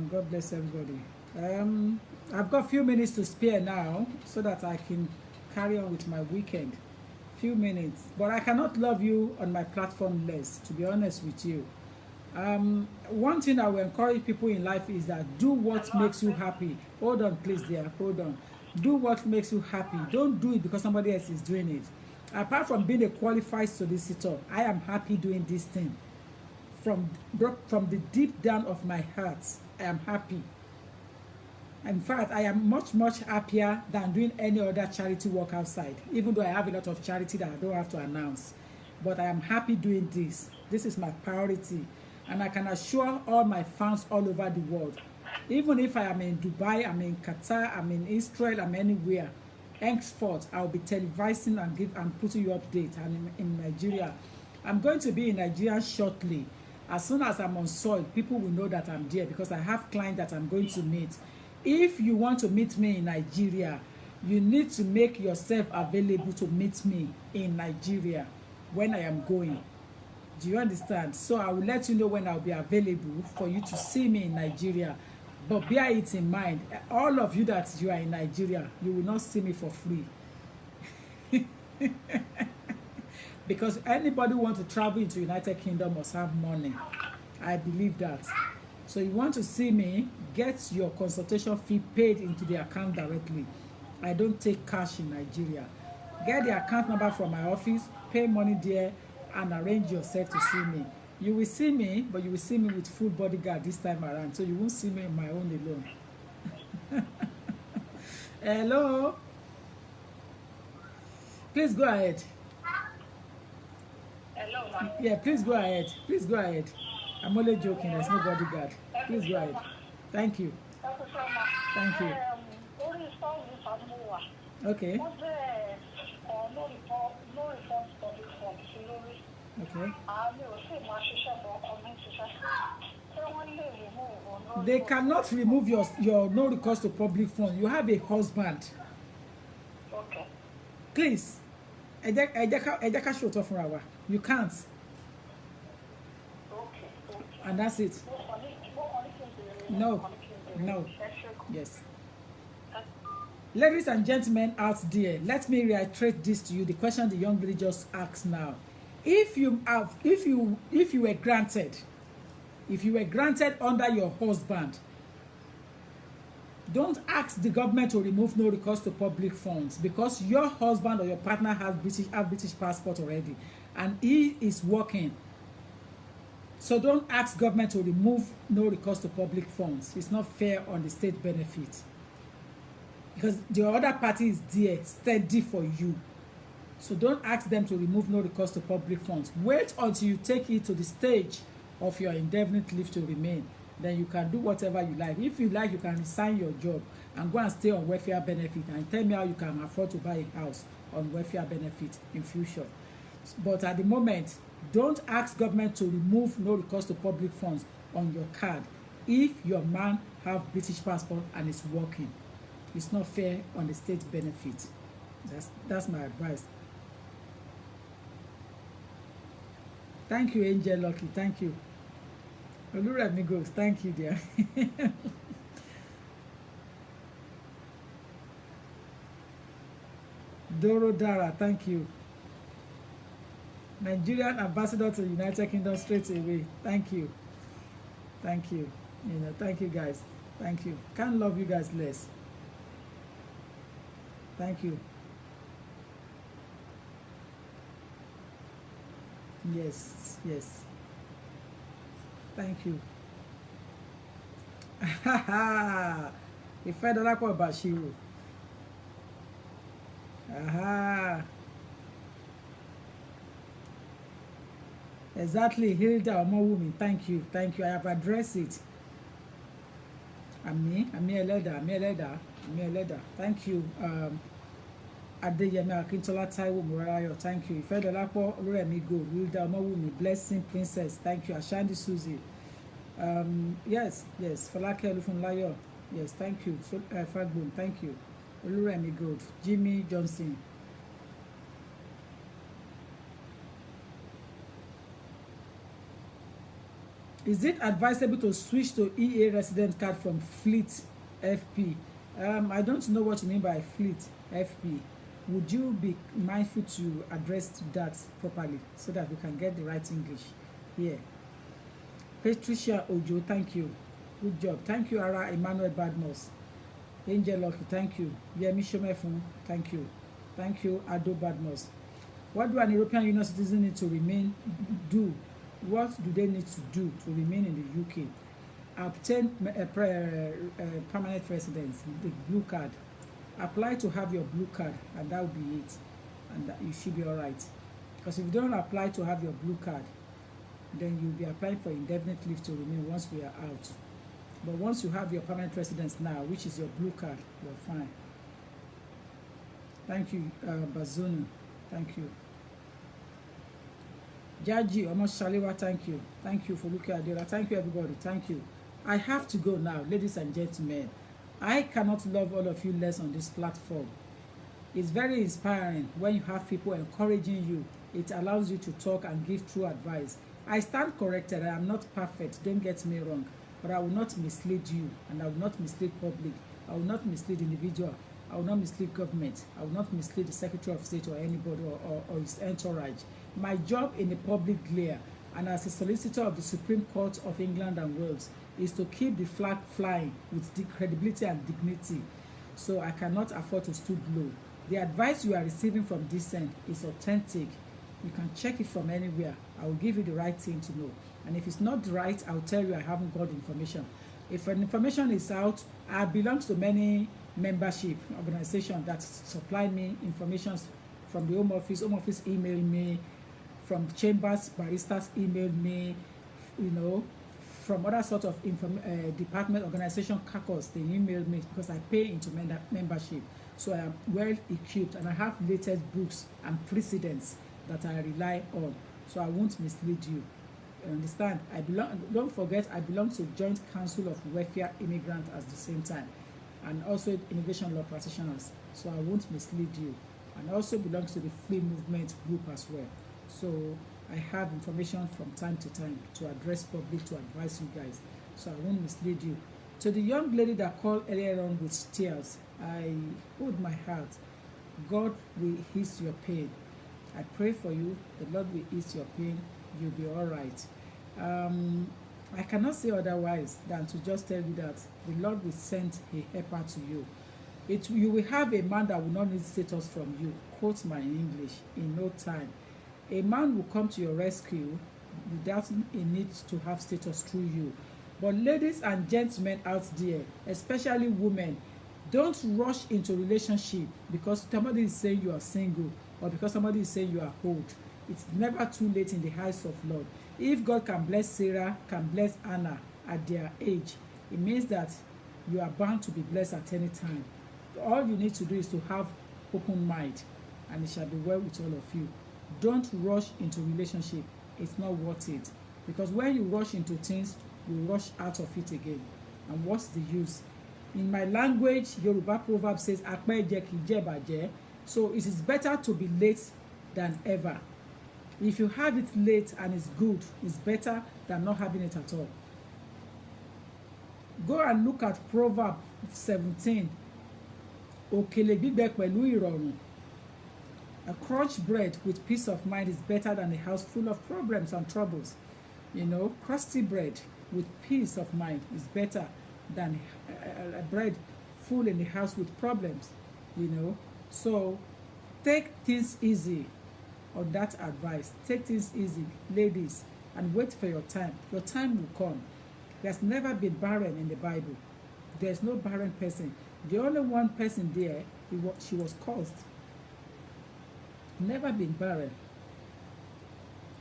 God bless everybody. I've got a few minutes to spare now so that I can carry on with my weekend. Few minutes. But I cannot love you on my platform less, to be honest with you. One thing I will encourage people in life is that do what makes you happy. Hold on, please, there. Hold on. Do what makes you happy. Don't do it because somebody else is doing it. Apart from being a qualified solicitor, I am happy doing this thing. From the deep down of my heart, I am happy. In fact, I am much, much happier than doing any other charity work outside, even though I have a lot of charity that I don't have to announce. But I am happy doing this. This is my priority. And I can assure all my fans all over the world, even if I am in Dubai, I'm in Qatar, I'm in Israel, I'm anywhere, henceforth, I'll be televising and putting you update. And in Nigeria, I'm going to be in Nigeria shortly. As soon as I'm on soil, people will know that I'm there because I have clients that I'm going to meet. If you want to meet me in Nigeria, you need to make yourself available to meet me in Nigeria when I am going. Do you understand? So I will let you know when I'll be available for you to see me in Nigeria. But bear it in mind, all of you that you are in Nigeria, you will not see me for free. Because anybody who wants to travel into United Kingdom must have money. I believe that. So you want to see me, get your consultation fee paid into the account directly. I don't take cash in Nigeria. Get the account number from my office, pay money there, and arrange yourself to see me. You will see me, but you will see me with full bodyguard this time around. So you won't see me on my own alone. Hello? Please go ahead. Hello, ma'am. Yeah, please go ahead. Please go ahead. I'm only joking. There's no bodyguard. Please go ahead. Thank you. Thank you. Okay. Okay. They cannot remove your no recourse to public fund. You have a husband. Okay. Please. You can't. Okay. And that's it. No. Yes. Ladies and gentlemen out there, let me reiterate this to you. The question the young lady just asked now. If you were granted under your husband, don't ask the government to remove no recourse to public funds because your husband or your partner has British passport already and he is working. So don't ask government to remove no recourse to public funds. It's not fair on the state benefit because the other party is there steady for you. So don't ask them to remove no recourse to public funds. Wait until you take it to the stage of your indefinite leave to remain. Then you can do whatever you like. If you like, you can resign your job and go and stay on welfare benefit and tell me how you can afford to buy a house on welfare benefit in future. But at the moment, don't ask government to remove no recourse to public funds on your card if your man have British passport and is working. It's not fair on the state benefit. That's my advice. Thank you, Angel Lucky. Thank you. Oluremi goes. Thank you, dear. Doro Dara. Thank you. Nigerian ambassador to the United Kingdom straight away. Thank you. Thank you. You know, thank you guys. Thank you. Can't love you guys less. Thank you. Yes, yes. Thank you. Ìfẹ́ Dọlápọ̀ Bashiru. Aha. Exactly, Hilda Omowumi. Thank you. Thank you. I have addressed it. Ami Eleda. Thank you. Adeyemi Akintola Taiwo Murayo. Thank you. Ìfẹ́ Dọlápọ̀ Olúrẹ̀mí Gold. Hilda Omowumi. Blessing Princess. Thank you. Ashandi Suzy. Yes. Falake Olufunlayo. Yes, thank you. So, Fagbon, thank you. Olúrẹ̀mí Gold. Jimmy Johnson. Is it advisable to switch to EA resident card from Fleet FP? I don't know what you mean by Fleet FP. Would you be mindful to address that properly so that we can get the right English here? Patricia Ojo, thank you. Good job. Thank you, Ara Emmanuel Badmos. Angel Lucky, thank you. Yemi Shomefun, thank you. Thank you, Ado Badmos. What do an European Union citizen need to remain do? What do they need to do to remain in the UK? Obtain permanent residence, the blue card. Apply to have your blue card, and that will be it. And that you should be all right. Because if you don't apply to have your blue card, then you'll be applying for indefinite leave to remain once we are out. But once you have your permanent residence now, which is your blue card, you're fine. Thank you, Bazunu. Thank you. Jaji Omoshalewa, thank you. Thank you for looking at Adela. Thank you, everybody. Thank you. I have to go now, ladies and gentlemen. I cannot love all of you less on this platform. It's very inspiring when you have people encouraging you. It allows you to talk and give true advice. I stand corrected. I am not perfect. Don't get me wrong. But I will not mislead you, and I will not mislead public. I will not mislead individual. I will not mislead government. I will not mislead the Secretary of State or anybody or his entourage. My job in the public glare and as a solicitor of the Supreme Court of England and Wales is to keep the flag flying with credibility and dignity. So I cannot afford to stoop low. The advice you are receiving from this end is authentic. You can check it from anywhere. I will give you the right thing to know. And if it's not right, I'll tell you I haven't got information. If an information is out, I belong to many membership organizations that supply me information from the Home Office. Home Office email me, from chambers, baristas email me, you know, from other sort of department organization, caucus, they email me because I pay into membership. So I am well equipped and I have latest books and precedents that I rely on. So I won't mislead you. You understand? Don't forget, I belong to Joint Council of Welfare Immigrants at the same time, and also immigration law practitioners. So I won't mislead you. And I also belong to the Free Movement group as well. So I have information from time to time to address public, to advise you guys. So I won't mislead you. To the young lady that called earlier on with tears, I hold my heart. God will ease your pain. I pray for you. The Lord will ease your pain. You'll be all right. I cannot say otherwise than to just tell you that the Lord will send a helper to you. You will have a man that will not need status from you. Quote my English, in no time. A man will come to your rescue without a need to have status through you. But ladies and gentlemen out there, especially women, don't rush into relationship because somebody is saying you are single or because somebody is saying you are old. It's never too late in the eyes of Lord. If God can bless Sarah, can bless Anna at their age, it means that you are bound to be blessed at any time. All you need to do is to have open mind, and it shall be well with all of you. Don't rush into relationship. It's not worth it. Because when you rush into things, you rush out of it again. And what's the use? In my language, Yoruba proverb says, "Apẹ́ jẹ́ kì í jẹ́ bàjẹ́." So it is better to be late than ever. If you have it late and it's good, it's better than not having it at all. Go and look at Proverb 17. Òkèlè gbígbẹ pẹ̀lú ìrọ̀rùn. A crushed bread with peace of mind is better than a house full of problems and troubles. You know, crusty bread with peace of mind is better than a bread full in the house with problems. You know, so take things easy on that advice. Take things easy, ladies, and wait for your time. Your time will come. There's never been barren in the Bible. There's no barren person. The only one person there, she was cursed. Never been barren.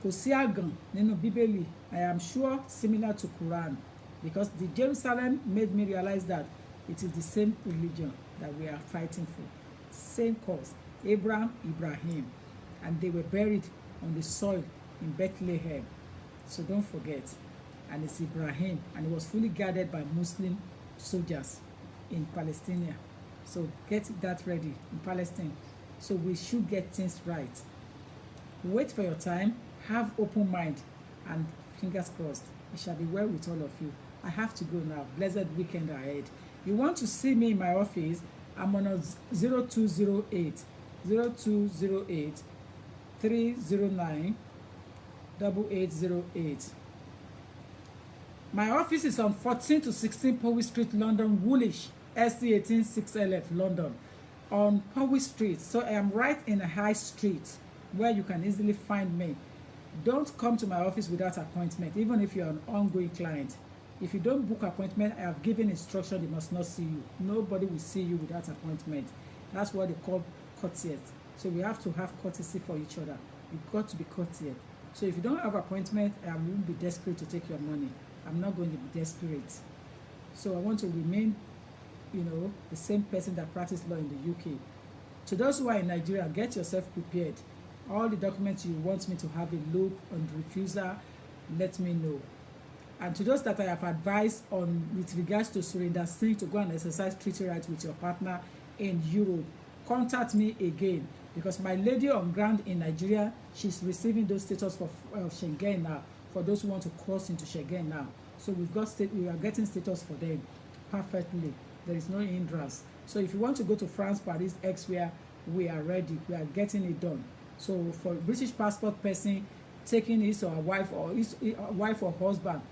Kò sí àgàn nínú Bíbélì. I am sure similar to Quran, because the Jerusalem made me realize that it is the same religion that we are fighting for. Same cause. Ibrahim, and they were buried on the soil in Bethlehem. So don't forget. And it's Ibrahim, and it was fully guarded by Muslim soldiers in Palestine. So get that ready in Palestine. So we should get things right. Wait for your time, have open mind, and fingers crossed. It shall be well with all of you. I have to go now. Blessed weekend ahead. You want to see me in my office? I'm on a 0208 309 8808. My office is on 14 to 16 Powys Street, London, Woolwich, SC18 6LF, London, on Powys Street. So I am right in a high street where you can easily find me. Don't come to my office without appointment, even if you're an ongoing client. If you don't book appointment, I have given instruction they must not see you. Nobody will see you without appointment. That's what they call courteous. So we have to have courtesy for each other. You've got to be courteous. So if you don't have appointment, I won't be desperate to take your money. I'm not going to be desperate. So I want to remain, you know, the same person that practiced law in the UK. To those who are in Nigeria, get yourself prepared. All the documents you want me to have a look on the refusal, let me know. And to those that I have advised on with regards to Surinder Singh to go and exercise treaty rights with your partner in Europe, contact me again, because my lady on ground in Nigeria, she's receiving those status for Schengen now, for those who want to cross into Schengen now. So we are getting status for them perfectly. There is no hindrance. So if you want to go to France, Paris, X-where, we are ready. We are getting it done. So for British passport person taking his or wife or husband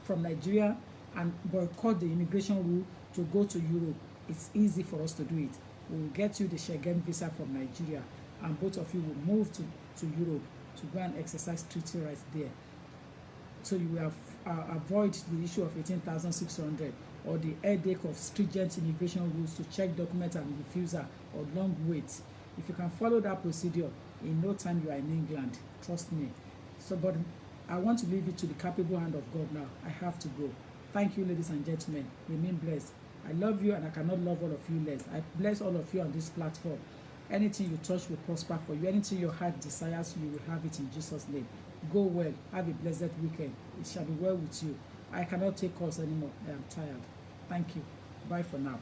from Nigeria and boycott the immigration rule to go to Europe, it's easy for us to do it. We will get you the Schengen visa from Nigeria, and both of you will move to Europe to go and exercise treaty rights there. So you will avoid the issue of 18,600 or the headache of stringent immigration rules to check documents and refusal or long waits. If you can follow that procedure, in no time you are in England. Trust me. So, but I want to leave it to the capable hand of God now. I have to go. Thank you, ladies and gentlemen. Remain blessed. I love you, and I cannot love all of you less. I bless all of you on this platform. Anything you touch will prosper for you. Anything your heart desires, you will have it in Jesus' name. Go well. Have a blessed weekend. It shall be well with you. I cannot take calls anymore. I am tired. Thank you. Bye for now.